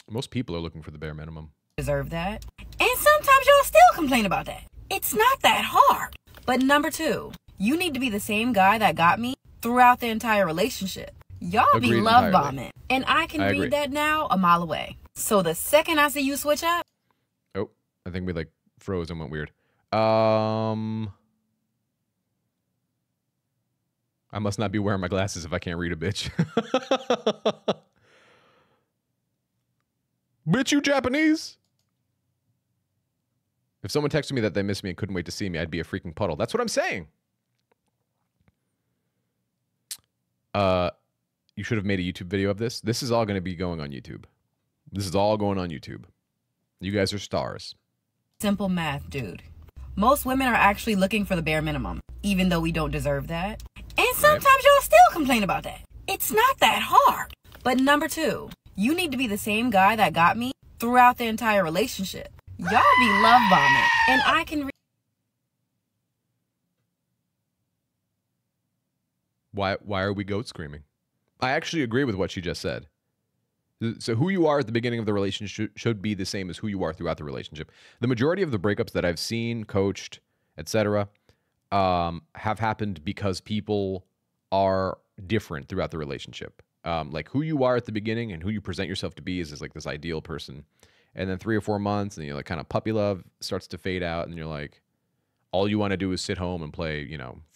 Most people are looking for the bare minimum. deserve that. And sometimes y'all still complain about that. It's not that hard. But number 2, you need to be the same guy that got me throughout the entire relationship. Y'all be Agreed love entirely. bombing, and I can agree. read that now a mile away. So the second I see you switch up, Oh, I think we like froze and went weird. I must not be wearing my glasses if I can't read a bitch. Bitch, you Japanese? If someone texted me that they missed me and couldn't wait to see me, I'd be a freaking puddle. That's what I'm saying. You should have made a YouTube video of this. This is all going to be going on YouTube. This is all going on YouTube. You guys are stars. simple math, dude. Most women are actually looking for the bare minimum, even though we don't deserve that. And sometimes y'all still complain about that. It's not that hard. But number 2, you need to be the same guy that got me throughout the entire relationship. Y'all be love bombing, and I can Why are we goat screaming? I actually agree with what she just said. So who you are at the beginning of the relationship should be the same as who you are throughout the relationship. The majority of the breakups that I've seen, coached, etc., have happened because people are different throughout the relationship. Like who you are at the beginning and who you present yourself to be is like this ideal person. And then 3 or 4 months and you're like kind of puppy love starts to fade out and you're like, all you want to do is sit home and play,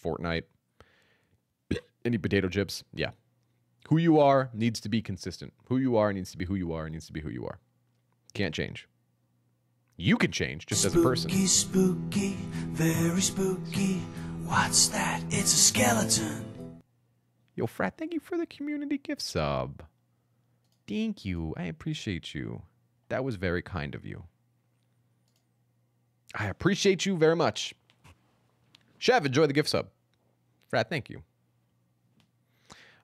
Fortnite, and eat potato chips. Yeah. Who you are needs to be consistent. Who you are needs to be who you are, needs to be who you are. Can't change. You can change just as a person. Spooky, spooky, very spooky. What's that? It's a skeleton. Yo, Frat, thank you for the community gift sub. Thank you. I appreciate you. That was very kind of you. I appreciate you very much. Chev, enjoy the gift sub. Frat, thank you.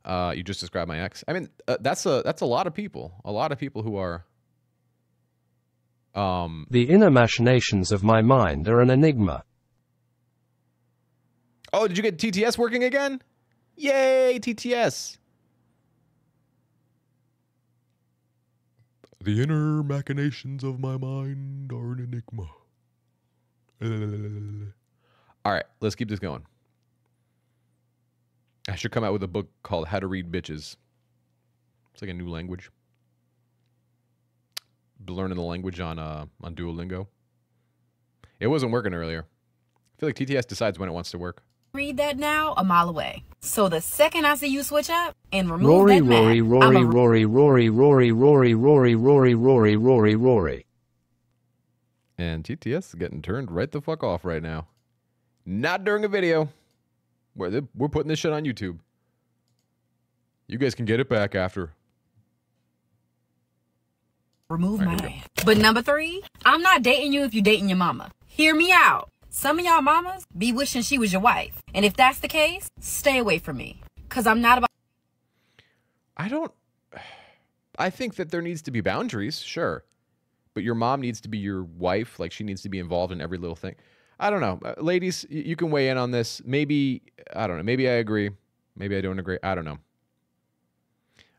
You just described my ex. I mean, that's a lot of people. A lot of people who are... The inner machinations of my mind are an enigma. Oh, did you get TTS working again? Yay, TTS. The inner machinations of my mind are an enigma. All right, let's keep this going. I should come out with a book called How to Read Bitches. It's like a new language. Learning the language on Duolingo. It wasn't working earlier. I feel like TTS decides when it wants to work. Read that now, a mile away. So the second I see you switch up and remove that map, Rory. And TTS is getting turned right the fuck off right now. Not during a video. We're putting this shit on YouTube. You guys can get it back after. remove my man. But number 3, I'm not dating you if you dating your mama. Hear me out. Some of y'all mamas be wishing she was your wife. And if that's the case, stay away from me. Because I'm not about... I think that there needs to be boundaries, sure. But your mom needs to be your wife. Like, she needs to be involved in every little thing. I don't know. Ladies, you can weigh in on this. Maybe, I don't know. Maybe I agree. Maybe I don't agree. I don't know.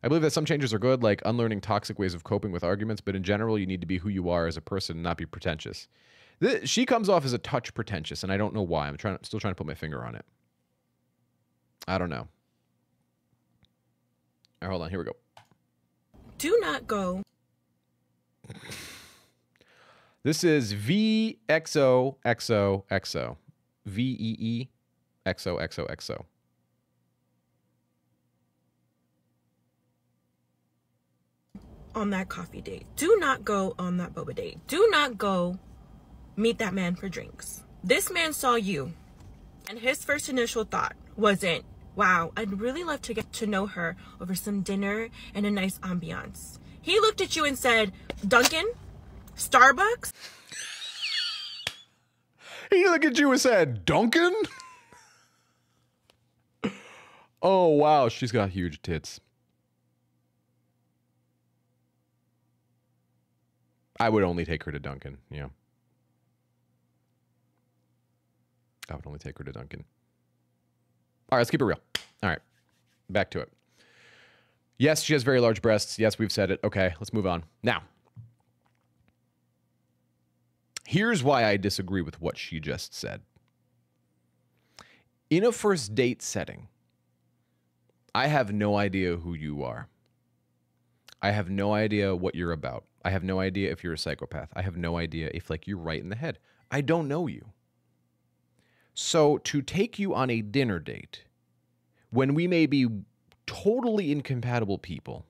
I believe that some changes are good, like unlearning toxic ways of coping with arguments. But in general, you need to be who you are as a person and not be pretentious. She comes off as a touch pretentious, and I don't know why. I'm still trying to put my finger on it. I don't know. All right, hold on. Here we go. Do not go. This is VXOXOXO. VEEXOXOXO. On that coffee date. Do not go on that boba date. Do not go meet that man for drinks. This man saw you, and his first initial thought wasn't, wow, I'd really love to get to know her over some dinner and a nice ambiance. He looked at you and said, Dunkin'? Starbucks? He looked at you and said, Dunkin'? Oh, wow. She's got huge tits. I would only take her to Dunkin', yeah. I would only take her to Dunkin'. All right, let's keep it real. All right, back to it. Yes, she has very large breasts. Yes, we've said it. Okay, let's move on. Now, here's why I disagree with what she just said. In a first date setting, I have no idea who you are. I have no idea what you're about. I have no idea if you're a psychopath. I have no idea if, like, you're right in the head. I don't know you. So to take you on a dinner date when we may be totally incompatible people,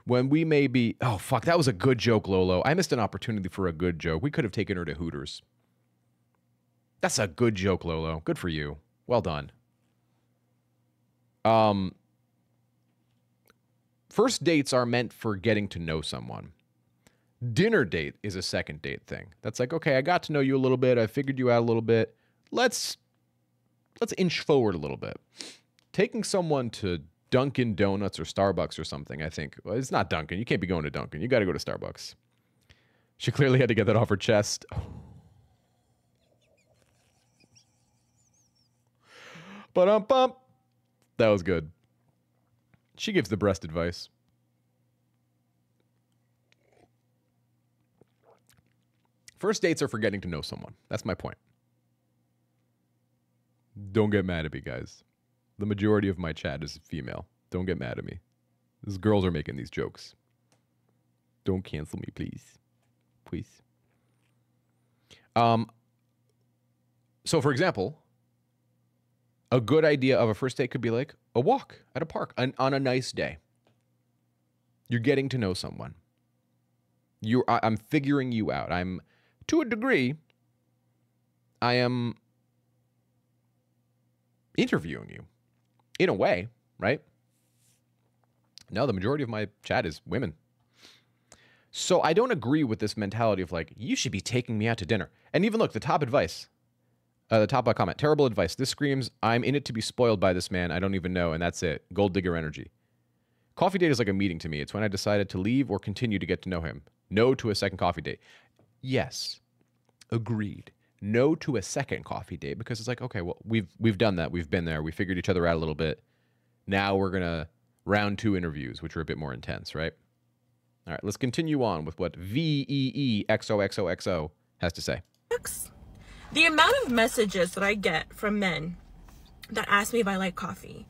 when we may be... Oh, fuck, that was a good joke, Lolo. I missed an opportunity for a good joke. We could have taken her to Hooters. That's a good joke, Lolo. Good for you. Well done. First dates are meant for getting to know someone. Dinner date is a second date thing. That's like, okay, I got to know you a little bit. I figured you out a little bit. Let's inch forward a little bit. Taking someone to Dunkin' Donuts or Starbucks or something, I think. Well, it's not Dunkin'. You can't be going to Dunkin'. You got to go to Starbucks. She clearly had to get that off her chest. That was good. She gives the breast advice. First dates are for getting to know someone. That's my point. Don't get mad at me, guys. The majority of my chat is female. Don't get mad at me. These girls are making these jokes. Don't cancel me, please. Please. So, for example, a good idea of a first date could be like a walk at a park on a nice day. You're getting to know someone. I'm figuring you out. To a degree, I am interviewing you in a way, right? No, the majority of my chat is women. So I don't agree with this mentality of like, you should be taking me out to dinner. And even look, the top advice, the top comment, terrible advice. This screams, I'm in it to be spoiled by this man I don't even know, and that's it. Gold digger energy. Coffee date is like a meeting to me. It's when I decided to leave or continue to get to know him. No to a second coffee date. Yes, agreed. No to a second coffee date because it's like, okay, well, we've done that. We've been there. We figured each other out a little bit. Now we're going to round 2 interviews, which are a bit more intense, right? All right, let's continue on with what VEEXOXOXO has to say. The amount of messages that I get from men that ask me if I like coffee.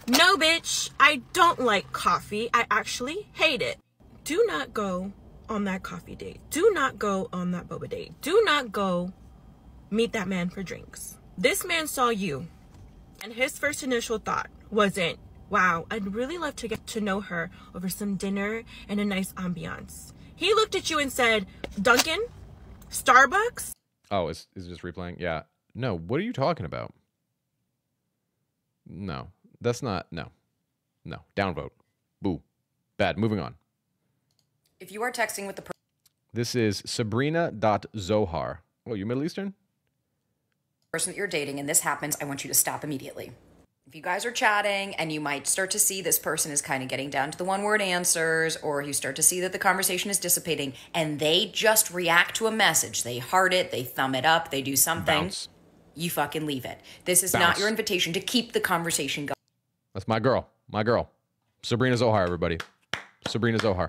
No, bitch, I don't like coffee. I actually hate it. Do not go on that coffee date. Do not go on that boba date. Do not go meet that man for drinks. This man saw you, and his first initial thought wasn't, wow, I'd really love to get to know her over some dinner and a nice ambiance. He looked at you and said, Dunkin'? Starbucks? Oh, is it just replaying? Yeah. No, what are you talking about? No, that's not, no. Downvote. Boo. Bad. Moving on. If you are texting with the This is Sabrina.Zohar. Oh, you Middle Eastern? person that you're dating and this happens, I want you to stop immediately. If you guys are chatting and you might start to see this person is kind of getting down to the one-word answers, or you start to see that the conversation is dissipating and they just react to a message, they heart it, they thumb it up, they do something, Bounce. You fucking leave it. This is Bounce. not your invitation to keep the conversation going. That's my girl. My girl. Sabrina Zohar, everybody. Sabrina Zohar.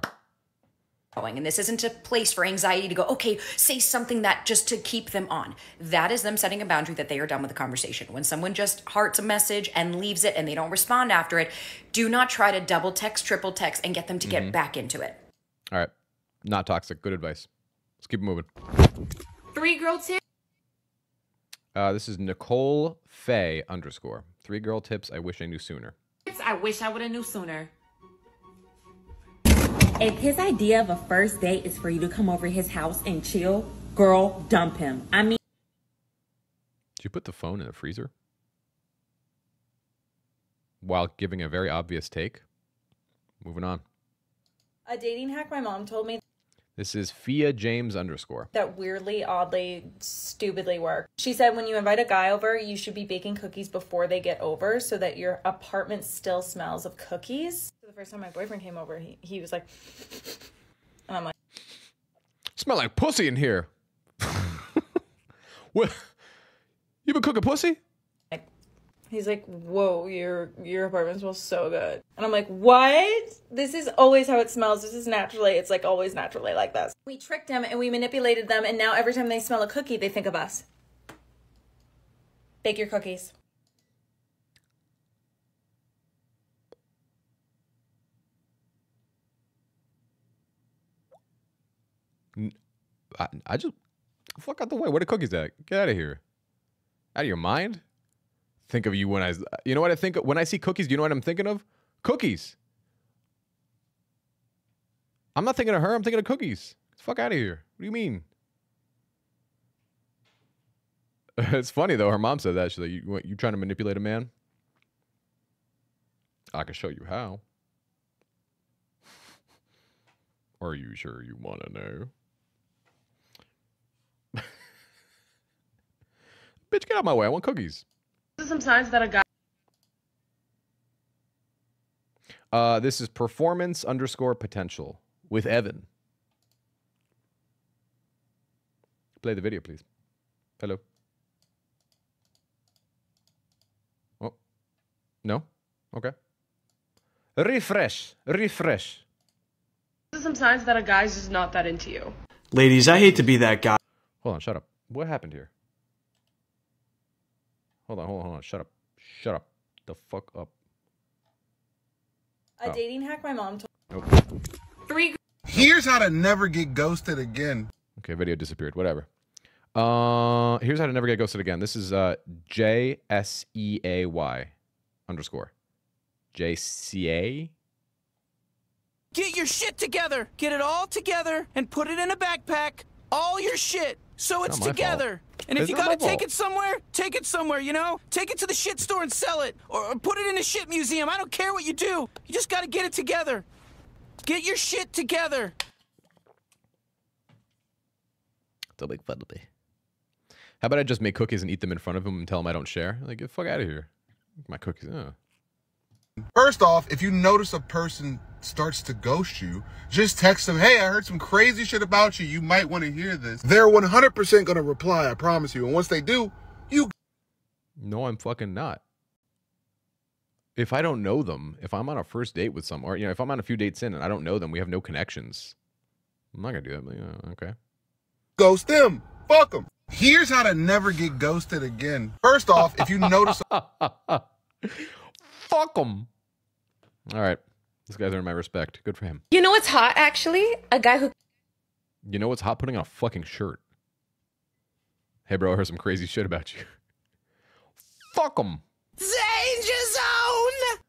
And this isn't a place for anxiety to go, okay, say something that just to keep them on. That is them setting a boundary that they are done with the conversation. When someone just hearts a message and leaves it and they don't respond after it, do not try to double text, triple text, and get them to get back into it. All right. Not toxic. Good advice. Let's keep it moving. 3 girl tips. This is Nicole Faye _ 3 girl tips I wish I knew sooner. I wish I would have knew sooner. If his idea of a first date is for you to come over his house and chill, girl, dump him. I mean... Did you put the phone in the freezer? While giving a very obvious take? Moving on. A dating hack my mom told me This is Fia James _ that weirdly, oddly, stupidly worked. She said when you invite a guy over, you should be baking cookies before they get over so that your apartment still smells of cookies. The first time my boyfriend came over, he was like, and I'm like, Smell like pussy in here. What? You been cooking pussy? he's like, whoa, your apartment smells so good. And I'm like, what? This is always how it smells. This is naturally, it's like always naturally like this. We tricked him and we manipulated them, and now every time they smell a cookie, they think of us. Bake your cookies. I just fuck out the way. Where the cookies at? Get out of here. Out of your mind? Think of you when you know what I think when I see cookies? Do you know what I'm thinking of? Cookies. I'm not thinking of her. I'm thinking of cookies. Fuck out of here. What do you mean? It's funny though. Her mom said that. She's like, you trying to manipulate a man? I can show you how. Are you sure you want to know? Bitch, get out of my way. I want cookies. This is some signs that a guy. This is performance _ potential with Evan. Play the video, please. Hello. Oh. No? Okay. Refresh. This is some signs that a guy's just not that into you. Ladies, I hate to be that guy. Hold on, shut up. What happened here? Hold on. Shut up. Shut up. The fuck up. A dating hack my mom told. Nope. Here's how to never get ghosted again. Okay, video disappeared. Whatever. Here's how to never get ghosted again. This is JSEAY _ JCA. Get your shit together. Get it all together and put it in a backpack. All your shit. So it's not my together. And if It's you not gotta my take fault. it somewhere, you know? Take it to the shit store and sell it. Or put it in a shit museum. I don't care what you do. You just gotta get it together. Get your shit together. Don't make fun of me. How about I just make cookies and eat them in front of him and tell him I don't share? Like, get the fuck out of here. My cookies. First off, if you notice a person starts to ghost you, just text them, hey, I heard some crazy shit about you. You might want to hear this. They're 100% going to reply, I promise you. And once they do, you... No, I'm fucking not. If I don't know them, if I'm on a first date with someone, or, you know, if I'm on a few dates in and I don't know them, we have no connections, I'm not going to do that. Like, okay. Ghost them. Fuck them. Here's how to never get ghosted again. First off, if you notice... Fuck them. All right. This guy's earned my respect. Good for him. You know what's hot, actually? A guy who... You know what's hot? Putting on a fucking shirt. Hey, bro, I heard some crazy shit about you. Fuck them. Danger zone!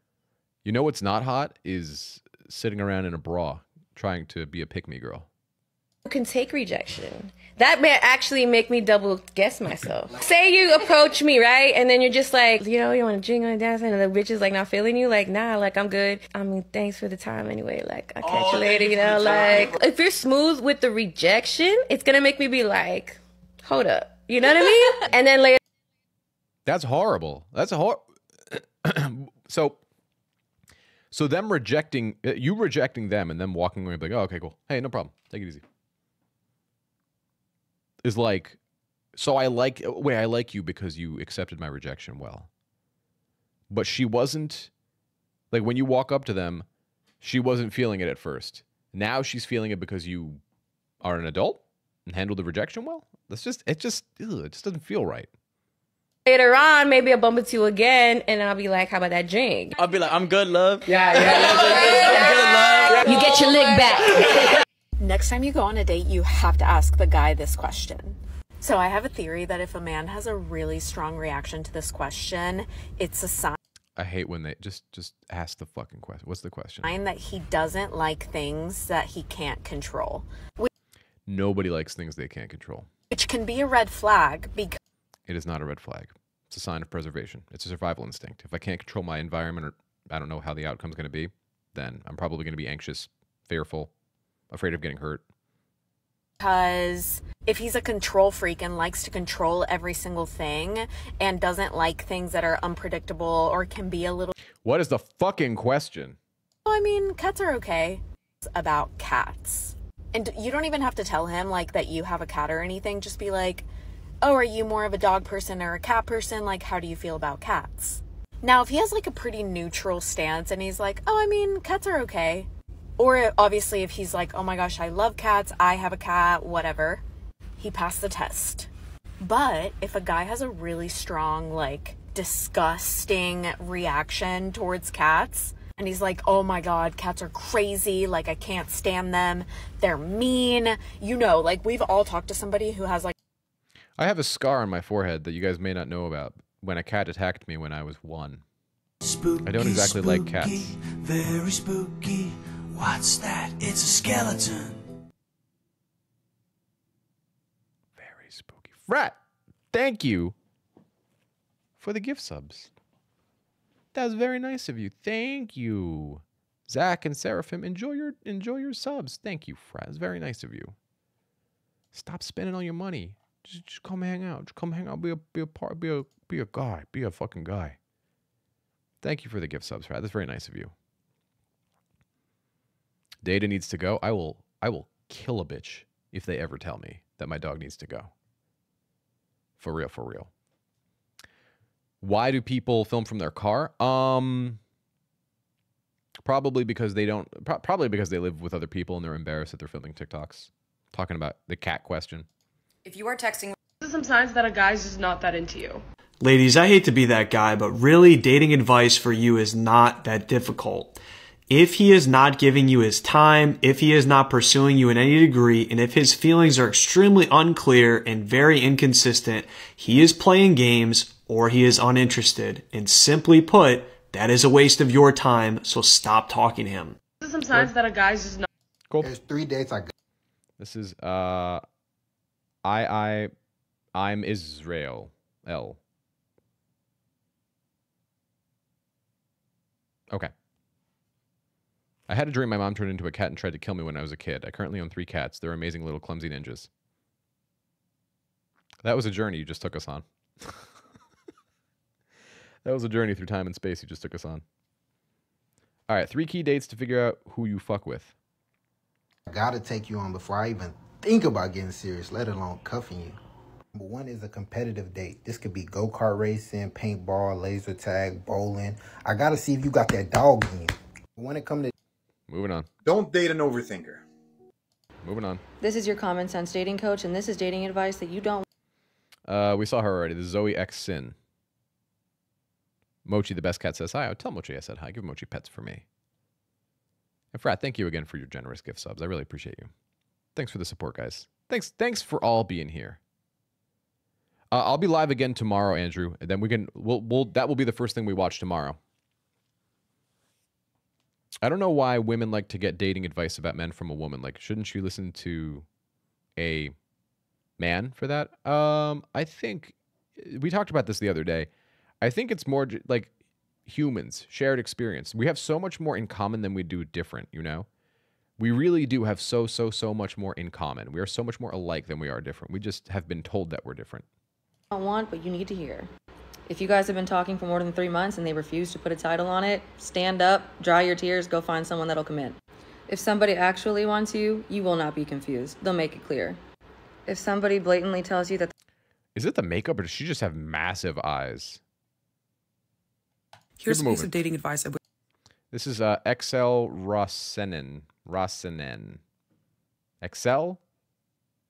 You know what's not hot? Is sitting around in a bra trying to be a pick-me girl. can take rejection. That may actually make me double guess myself. Say you approach me, right? And then you're just like, you know, you want to drink on a dance and the bitch is like not feeling you. Like, nah, like I'm good. I mean, thanks for the time anyway. Like, I'll catch you later, you know? Like, if you're smooth with the rejection, it's going to make me be like, hold up. You know what I mean? And then later. That's horrible. That's a hor. So them rejecting, you rejecting them and them walking away and be like, oh, okay, cool. Hey, no problem. Take it easy. Is like, so I like you because you accepted my rejection well. But she wasn't, like when you walk up to them, she wasn't feeling it at first. Now she's feeling it because you are an adult and handled the rejection well. That's just, it just doesn't feel right. Later on, maybe I'll bump into you again, and I'll be like, how about that drink? I'll be like, I'm good, love. Yeah. I'm good, love. You get your lick back. Next time you go on a date, you have to ask the guy this question. So I have a theory that if a man has a really strong reaction to this question, it's a sign I hate when they just ask the fucking question. What's the question? that he doesn't like things that he can't control. Nobody likes things they can't control. Which can be a red flag because It is not a red flag. It's a sign of preservation. It's a survival instinct. If I can't control my environment or I don't know how the outcome's going to be, then I'm probably going to be anxious, fearful, afraid of getting hurt. Because if he's a control freak and likes to control every single thing and doesn't like things that are unpredictable or can be a little... What is the fucking question? I mean, cats are okay. It's about cats. And you don't even have to tell him like that you have a cat or anything. Just be like, oh, are you more of a dog person or a cat person? Like, how do you feel about cats? Now, if he has like a pretty neutral stance and he's like, oh, I mean, cats are okay. Or obviously if he's like, oh my gosh, I love cats, I have a cat, whatever, he passed the test. But if a guy has a really strong, like, disgusting reaction towards cats, and he's like, oh my God, cats are crazy, like, I can't stand them, they're mean, you know, like, we've all talked to somebody who has, like... I have a scar on my forehead that you guys may not know about when a cat attacked me when I was 1. Spooky, I don't exactly like cats. Very spooky. What's that? It's a skeleton. Very spooky. Frat, thank you for the gift subs. That was very nice of you. Thank you. Zach and Seraphim, enjoy your subs. Thank you, Frat. It's very nice of you. Stop spending all your money. Just come hang out. Just come hang out. Be a guy. Be a fucking guy. Thank you for the gift subs, Frat. That's very nice of you. Data needs to go. I will kill a bitch if they ever tell me that my dog needs to go. For real, for real. Why do people film from their car? Probably because they don't. Probably because they live with other people and they're embarrassed that they're filming TikToks, talking about the cat question. If you are texting, This is some signs that a guy's just not that into you. Ladies, I hate to be that guy, but really dating advice for you is not that difficult. If he is not giving you his time, if he is not pursuing you in any degree, and if his feelings are extremely unclear and very inconsistent, he is playing games or he is uninterested. And simply put, that is a waste of your time, so stop talking to him. This is some signs that a guy's just not. Cool. There's 3 dates I got. This is I'm Israel L. Okay. I had a dream my mom turned into a cat and tried to kill me when I was a kid. I currently own 3 cats. They're amazing little clumsy ninjas. That was a journey you just took us on. That was a journey through time and space you just took us on. All right, 3 key dates to figure out who you fuck with. I gotta take you on before I even think about getting serious, let alone cuffing you. Number 1 is a competitive date. This could be go-kart racing, paintball, laser tag, bowling. I gotta see if you got that dog in you. When it comes to Moving on. Don't date an overthinker. Moving on. This is your common sense dating coach, and this is dating advice that you don't. We saw her already. This is Zoe X Sin. Mochi the best cat says hi. Oh, tell Mochi I said hi. Give Mochi pets for me. And Frat, thank you again for your generous gift subs. I really appreciate you. Thanks for the support, guys. Thanks for all being here. I'll be live again tomorrow, Andrew. And then that will be the first thing we watch tomorrow. I don't know why women like to get dating advice about men from a woman. Like, shouldn't you listen to a man for that? I think we talked about this the other day. I think it's more like humans, shared experience. We have so much more in common than we do different, you know? We really do have so much more in common. We are so much more alike than we are different. We just have been told that we're different. Want, but you need to hear. If you guys have been talking for more than 3 months and they refuse to put a title on it, stand up, dry your tears, go find someone that'll commit. If somebody actually wants you, you will not be confused. They'll make it clear. If somebody blatantly tells you that... Is it the makeup or does she just have massive eyes? Here's a piece of dating advice. This is XL Rossenen. XL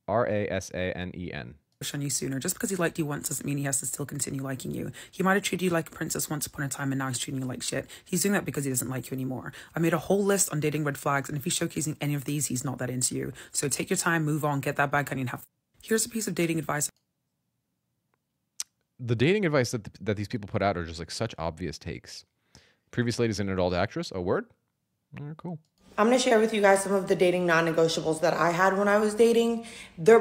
Rasanen. On you sooner. Just because he liked you once doesn't mean he has to still continue liking you. He might have treated you like a princess once upon a time and now he's treating you like shit. He's doing that because he doesn't like you anymore. I made a whole list on dating red flags, and if he's showcasing any of these, he's not that into you. So take your time, move on, get that bag honey, and have. Here's a piece of dating advice. The dating advice that these people put out are just like such obvious takes. Previous ladies and adult actress. A word? Cool. I'm going to share with you guys some of the dating non-negotiables that I had when I was dating. They're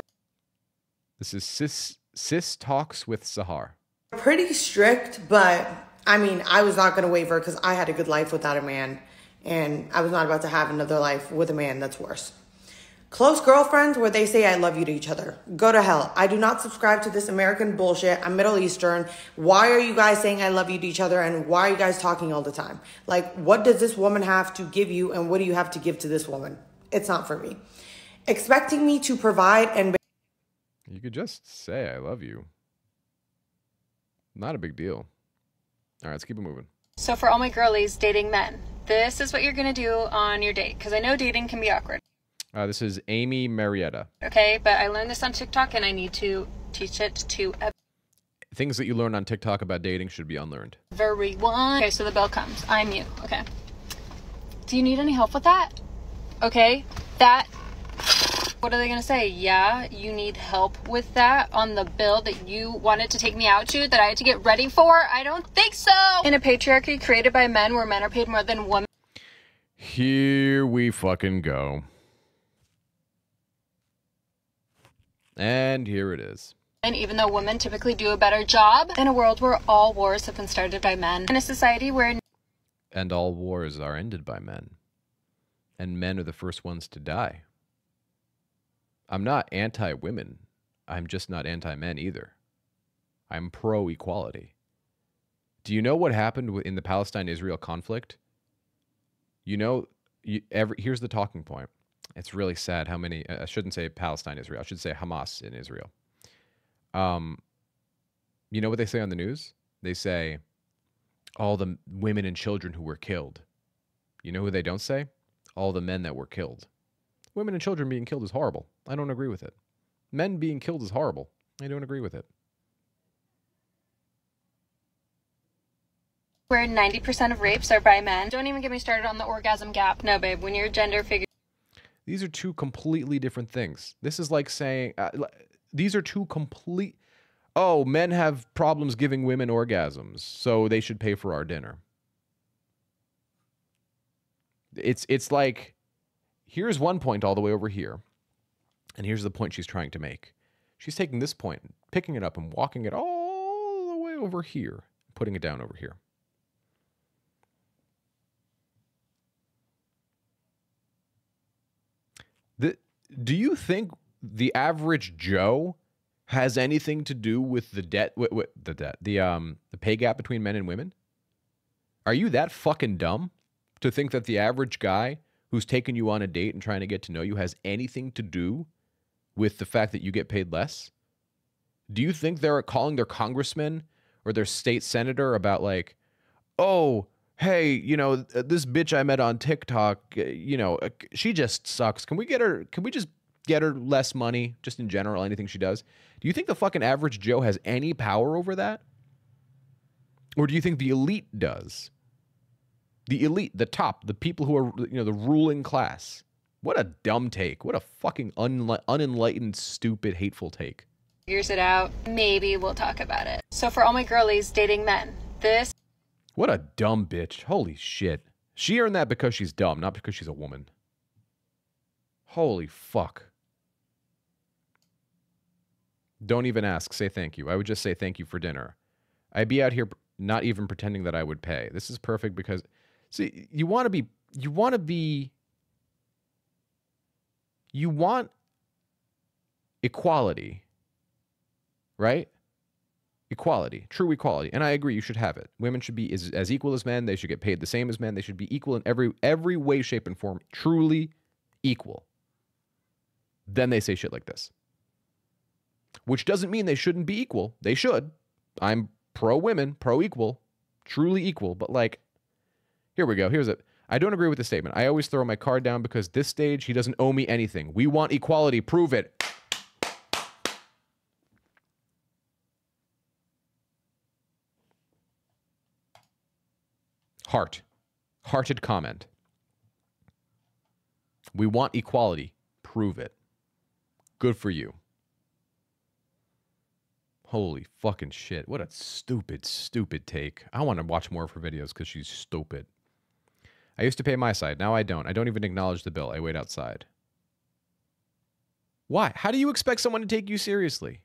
This is Sis Talks with Sahar. pretty strict, but I mean, I was not going to waver because I had a good life without a man, and I was not about to have another life with a man that's worse. Close girlfriends where they say I love you to each other. Go to hell. I do not subscribe to this American bullshit. I'm Middle Eastern. Why are you guys saying I love you to each other, and why are you guys talking all the time? Like, what does this woman have to give you, and what do you have to give to this woman? It's not for me. Expecting me to provide and... You could just say I love you. Not a big deal. All right, let's keep it moving. So for all my girlies dating men, this is what you're going to do on your date, because I know dating can be awkward. This is Amy Marietta. Okay, but I learned this on TikTok and I need to teach it to Things that you learn on TikTok about dating should be unlearned. everyone. Okay, so the bell comes. I'm you. Okay. Do you need any help with that? Okay, that. What are they going to say? Yeah, you need help with that on the bill that you wanted to take me out to that I had to get ready for? I don't think so. In a patriarchy created by men where men are paid more than women. Here we fucking go. And here it is. And even though women typically do a better job, in a world where all wars have been started by men, in a society where... And all wars are ended by men. And men are the first ones to die. I'm not anti-women. I'm just not anti-men either. I'm pro-equality. Do you know what happened in the Palestine-Israel conflict? You know, here's the talking point. It's really sad how many, I shouldn't say Palestine-Israel, I should say Hamas in Israel. You know what they say on the news? They say, all the women and children who were killed. You know who they don't say? All the men that were killed. Women and children being killed is horrible. I don't agree with it. Men being killed is horrible. I don't agree with it. Where 90% of rapes are by men. Don't even get me started on the orgasm gap. No, babe, when you're gender figure. These are two completely different things. This is like saying, these are two complete, oh, men have problems giving women orgasms, so they should pay for our dinner. It's like, here's one point all the way over here, and here's the point she's trying to make. She's taking this point, picking it up, and walking it all the way over here, putting it down over here. Do you think the average Joe has anything to do with the the pay gap between men and women? Are you that fucking dumb to think that the average guy who's taking you on a date and trying to get to know you has anything to do with the fact that you get paid less? Do you think they're calling their congressman or their state senator about like, oh, hey, you know, this bitch I met on TikTok, you know, she just sucks. Can we just get her less money, just in general, anything she does? Do you think the fucking average Joe has any power over that? Or do you think the elite does? The elite, the top, the people who are, you know, the ruling class. What a dumb take. What a fucking unenlightened, stupid, hateful take. Figures it out. Maybe we'll talk about it. So for all my girlies dating men, this. What a dumb bitch. Holy shit. She earned that because she's dumb, not because she's a woman. Holy fuck. Don't even ask. Say thank you. I would just say thank you for dinner. I'd be out here not even pretending that I would pay. This is perfect because, see, you want equality, right? Equality, true equality. And I agree, you should have it. Women should be as equal as men. They should get paid the same as men. They should be equal in every way, shape, and form. Truly equal. Then they say shit like this. Which doesn't mean they shouldn't be equal. They should. I'm pro-women, pro-equal, truly equal. But like, here we go. I don't agree with the statement. I always throw my card down because this stage, he doesn't owe me anything. We want equality. Prove it. Hearted comment. We want equality. Prove it. Good for you. Holy fucking shit. What a stupid, stupid take. I want to watch more of her videos because she's stupid. I used to pay my side. Now I don't. I don't even acknowledge the bill. I wait outside. Why? How do you expect someone to take you seriously?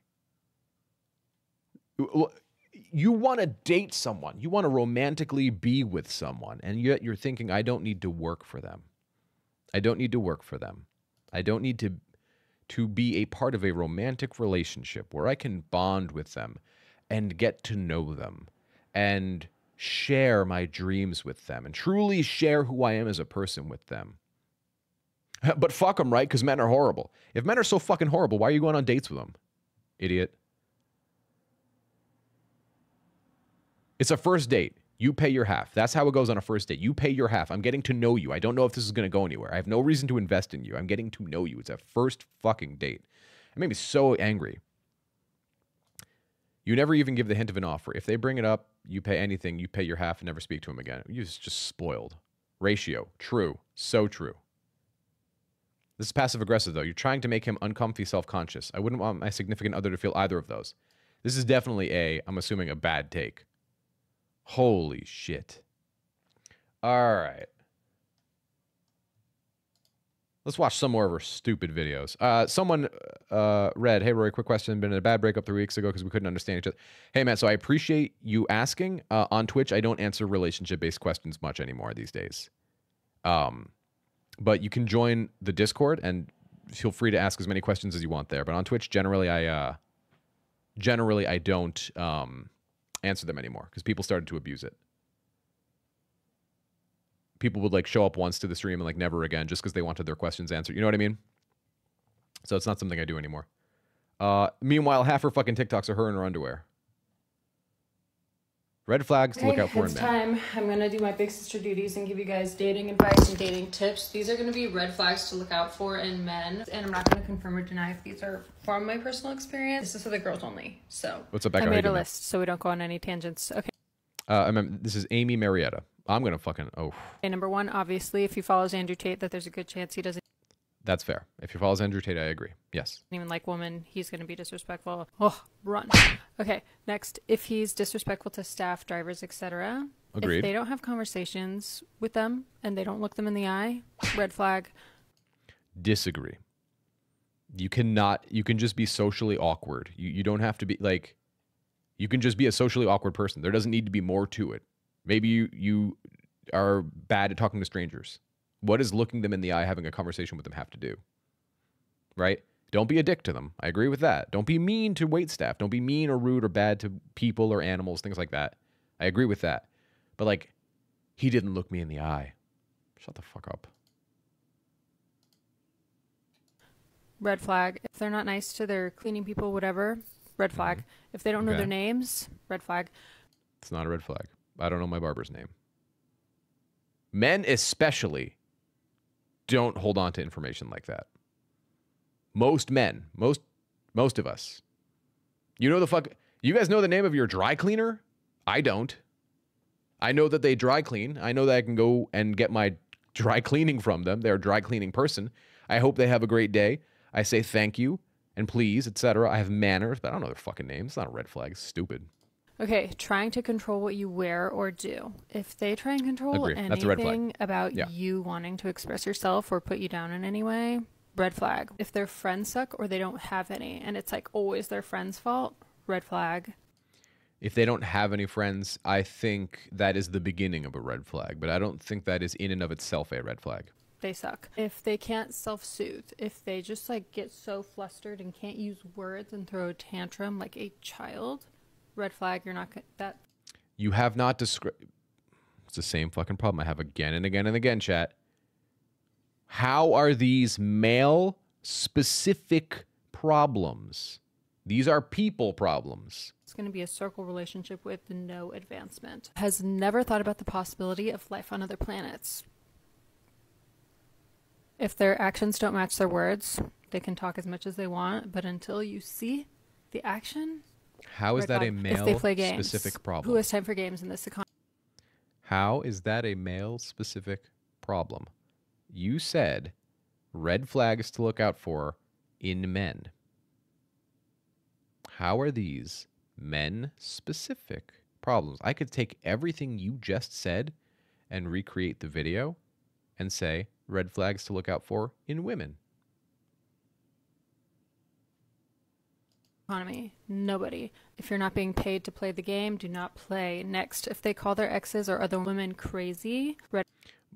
You want to date someone. You want to romantically be with someone. And yet you're thinking, I don't need to work for them. I don't need to work for them. I don't need to be a part of a romantic relationship where I can bond with them and get to know them and share my dreams with them and truly share who I am as a person with them. But fuck them, right? Because men are horrible. If men are so fucking horrible, why are you going on dates with them? Idiot. It's a first date. You pay your half. That's how it goes on a first date. You pay your half. I'm getting to know you. I don't know if this is going to go anywhere. I have no reason to invest in you. I'm getting to know you. It's a first fucking date. It made me so angry. You never even give the hint of an offer. If they bring it up, you pay anything. You pay your half and never speak to him again. You're just spoiled. Ratio. True. So true. This is passive-aggressive, though. You're trying to make him uncomfy, self-conscious. I wouldn't want my significant other to feel either of those. This is definitely I'm assuming, a bad take. Holy shit. All right. Let's watch some more of her stupid videos. Someone read, hey, Rory, quick question. Been in a bad breakup 3 weeks ago because we couldn't understand each other. Hey, Matt, so I appreciate you asking. On Twitch, I don't answer relationship-based questions much anymore these days. But you can join the Discord and feel free to ask as many questions as you want there. But on Twitch, generally I don't answer them anymore because people started to abuse it. People would like show up once to the stream and like never again just because they wanted their questions answered. You know what I mean? So it's not something I do anymore. Meanwhile, half her fucking TikToks are her in her underwear. Red flags to look out for in it's men. time. I'm gonna do my big sister duties and give you guys dating advice and dating tips. These are gonna be red flags to look out for in men, and I'm not gonna confirm or deny if these are from my personal experience. This is for the girls only. So What's up, Becca? I How you made a doing? list so we don't go on any tangents. Okay. This is Amy Marietta. I'm gonna fucking Okay, number one, obviously, if he follows Andrew Tate, that there's a good chance he doesn't That's fair. If he follows Andrew Tate, I agree. Yes. even like women, he's going to be disrespectful. Oh, run. Okay, next, if he's disrespectful to staff, drivers, etc. Agreed. If they don't have conversations with them and they don't look them in the eye, red flag. Disagree. You can just be socially awkward. You don't have to be like, you can just be a socially awkward person. There doesn't need to be more to it. Maybe you are bad at talking to strangers. What does looking them in the eye, having a conversation with them have to do? Right? Don't be a dick to them. I agree with that. Don't be mean to wait staff. Don't be mean or rude or bad to people or animals, things like that. I agree with that. But like, he didn't look me in the eye. Shut the fuck up. Red flag. If they're not nice to their cleaning people, whatever, red flag. If they don't know Okay. their names, red flag. It's not a red flag. I don't know my barber's name. Men especially don't hold on to information like that. Most men, most of us. You guys know the name of your dry cleaner? I don't. I know that they dry clean. I know that I can go and get my dry cleaning from them. They're a dry cleaning person. I hope they have a great day. I say thank you and please, etc. I have manners, but I don't know their fucking names. It's not a red flag. It's stupid. Okay, trying to control what you wear or do. If they try and control Agree. That's a red flag. anything about Yeah. you wanting to express yourself or put you down in any way, red flag. If their friends suck or they don't have any and it's like always their friend's fault, red flag. If they don't have any friends, I think that is the beginning of a red flag, but I don't think that is in and of itself a red flag. They suck. If they can't self-soothe, if they just like get so flustered and can't use words and throw a tantrum like a child, red flag. You're not that. You have not described. It's the same fucking problem I have again and again and again, chat. How are these male specific problems? These are people problems. It's going to be a circle relationship with no advancement. Has never thought about the possibility of life on other planets. If their actions don't match their words, they can talk as much as they want, but until you see the action. How is red that flag. a male if they play games, specific problem? Who has time for games in this economy? How is that a male specific problem? You said red flags to look out for in men. How are these men specific problems? I could take everything you just said and recreate the video and say red flags to look out for in women. Economy. Nobody. If you're not being paid to play the game, do not play. Next, if they call their exes or other women crazy, red.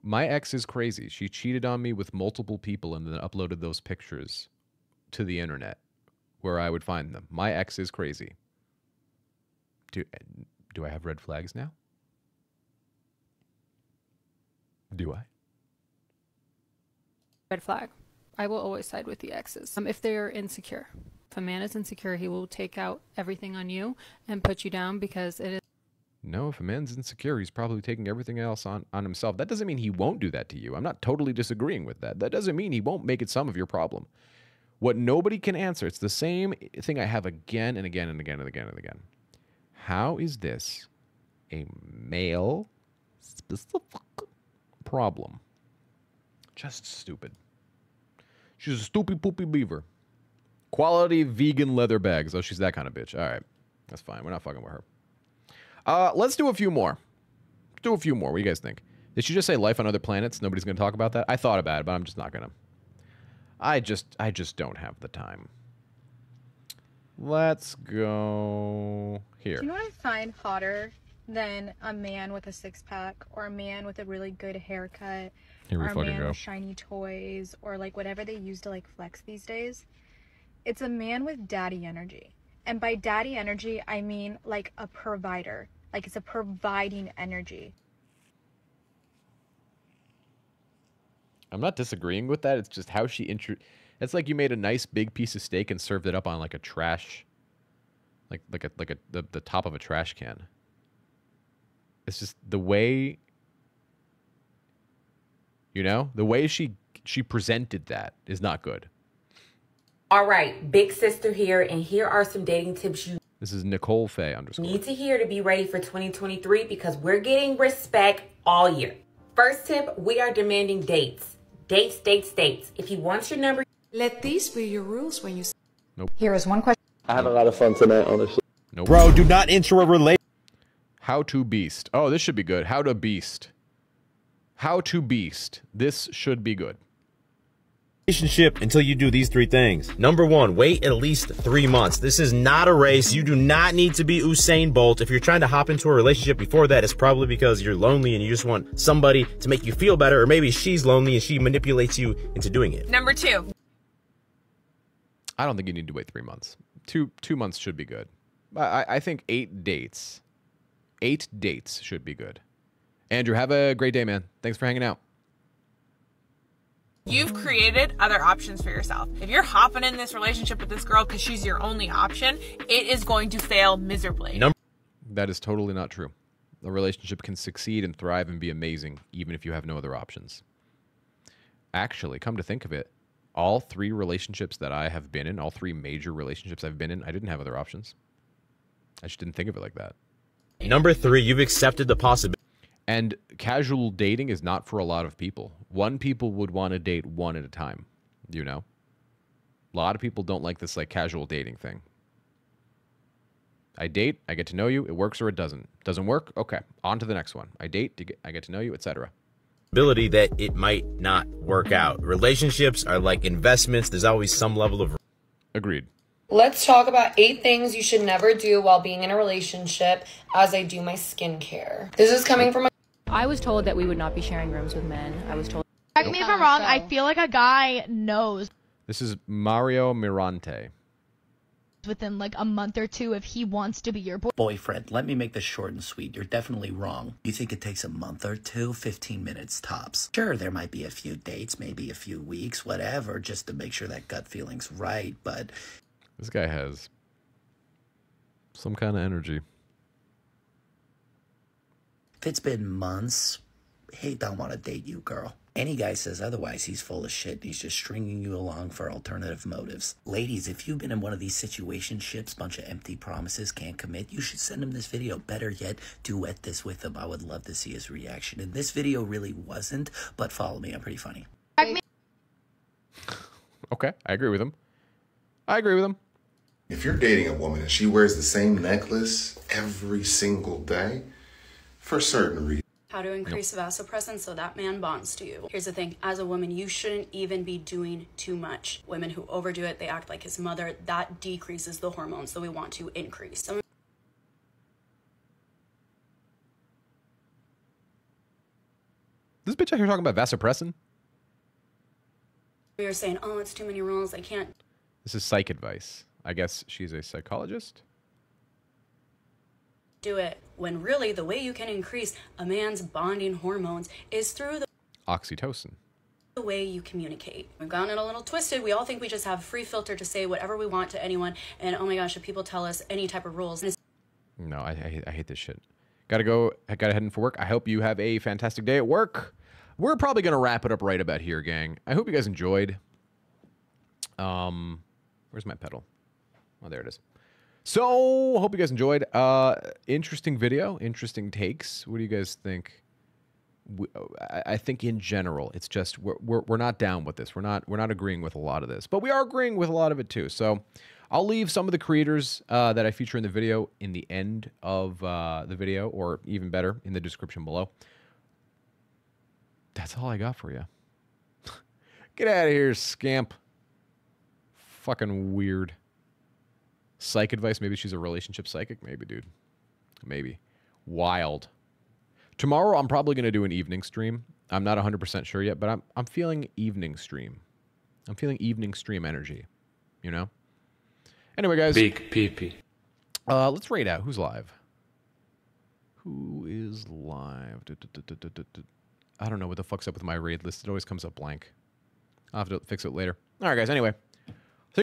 My ex is crazy. She cheated on me with multiple people and then uploaded those pictures to the internet where I would find them. My ex is crazy. Do I have red flags now? Do I? Red flag. I will always side with the exes. If they're insecure. If a man is insecure, he will take out everything on you and put you down because it is. No, if a man's insecure, he's probably taking everything else on himself. That doesn't mean he won't do that to you. I'm not totally disagreeing with that. That doesn't mean he won't make it some of your problem. What nobody can answer, it's the same thing I have again and again and again and again and again. How is this a male specific problem? Just stupid. She's a stupid poopy beaver. Quality vegan leather bags. Oh, she's that kind of bitch. All right. That's fine. We're not fucking with her. Let's do a few more. Do a few more. What do you guys think? Did she just say life on other planets? Nobody's going to talk about that? I thought about it, but I'm just not going to. I just don't have the time. Let's go here. Do you know what I find hotter than a man with a six-pack or a man with a really good haircut Here we or a fucking man go. with shiny toys or like whatever they use to like flex these days? It's a man with daddy energy. And by daddy energy, I mean like a provider. Like it's a providing energy. I'm not disagreeing with that. It's just how she It's like you made a nice big piece of steak and served it up on like a trash, the top of a trash can. It's just the way, you know, the way she presented that is not good. All right, big sister here, and here are some dating tips you This is Nicole Faye _ need to hear to be ready for 2023 because we're getting respect all year. First tip, we are demanding dates. Dates, dates, dates. If he wants your number, let these be your rules when you... Nope. Here is one question. I had a lot of fun tonight, honestly. Nope. Bro, do not enter a relationship. How to beast. Oh, this should be good. How to beast. How to beast. This should be good. Until you do these 3 things. Number 1, wait at least 3 months. This is not a race. You do not need to be Usain Bolt. If you're trying to hop into a relationship before that, it's probably because you're lonely and you just want somebody to make you feel better, or maybe she's lonely and she manipulates you into doing it. Number 2. I don't think you need to wait 3 months. 2 months should be good. I think 8 dates. 8 dates should be good. Andrew, have a great day, man. Thanks for hanging out. You've created other options for yourself. If you're hopping in this relationship with this girl because she's your only option, it is going to fail miserably. That is totally not true. A relationship can succeed and thrive and be amazing, even if you have no other options. Actually, come to think of it, all 3 relationships that I have been in, all 3 major relationships I've been in, I didn't have other options. I just didn't think of it like that. Number 3, you've accepted the possibility. And casual dating is not for a lot of people. People would want to date one at a time, you know? A lot of people don't like this like casual dating thing. I date, I get to know you, it works or it doesn't. Doesn't work? Okay, on to the next one. I date, I get to know you, etc. Ability that it might not work out. Relationships are like investments. There's always some level of... Agreed. Let's talk about 8 things you should never do while being in a relationship as I do my skincare. This is coming from I was told that we would not be sharing rooms with men. I was told... Correct me if I'm wrong, I feel like a guy knows This is Mario Mirante. within like a month or 2 if he wants to be your boyfriend. Let me make this short and sweet. You're definitely wrong. You think it takes a month or 2? 15 minutes tops. Sure, there might be a few dates, maybe a few weeks, whatever, just to make sure that gut feeling's right, but... This guy has some kind of energy. If it's been months, he don't want to date you, girl. Any guy says otherwise, he's full of shit. He's just stringing you along for alternative motives. Ladies, if you've been in one of these situationships, bunch of empty promises, can't commit, you should send him this video. Better yet, duet this with him. I would love to see his reaction. And this video really wasn't, but follow me, I'm pretty funny. Okay, I agree with him. I agree with him. If you're dating a woman and she wears the same necklace every single day, for certain reasons. How to increase vasopressin so that man bonds to you. Here's the thing, as a woman, you shouldn't even be doing too much. Women who overdo it, they act like his mother. That decreases the hormones that we want to increase. This bitch out here talking about vasopressin? We are saying, oh, it's too many rules, I can't This is psych advice. I guess she's a psychologist? do it. When really, the way you can increase a man's bonding hormones is through Oxytocin. the way you communicate. We've gotten it a little twisted. We all think we just have free filter to say whatever we want to anyone. And oh my gosh, if people tell us any type of rules. No, I hate this shit. Gotta go. I gotta head in for work. I hope you have a fantastic day at work. We're probably gonna wrap it up right about here, gang. I hope you guys enjoyed. Where's my pedal? Oh, there it is. So, hope you guys enjoyed. Interesting video, interesting takes. What do you guys think? I think in general, it's just we're not down with this. We're not agreeing with a lot of this, but we are agreeing with a lot of it too. So, I'll leave some of the creators that I feature in the video in the end of the video, or even better, in the description below. That's all I got for you. Get out of here, scamp. Fucking weird. Psych advice. Maybe she's a relationship psychic. Maybe, dude. Maybe. Wild. Tomorrow, I'm probably going to do an evening stream. I'm not 100% sure yet, but I'm feeling evening stream. I'm feeling evening stream energy. You know? Anyway, guys. Big pee-pee. Let's rate out. Who's live? Who is live? I don't know what the fuck's up with my raid list. It always comes up blank. I'll have to fix it later. All right, guys. Anyway.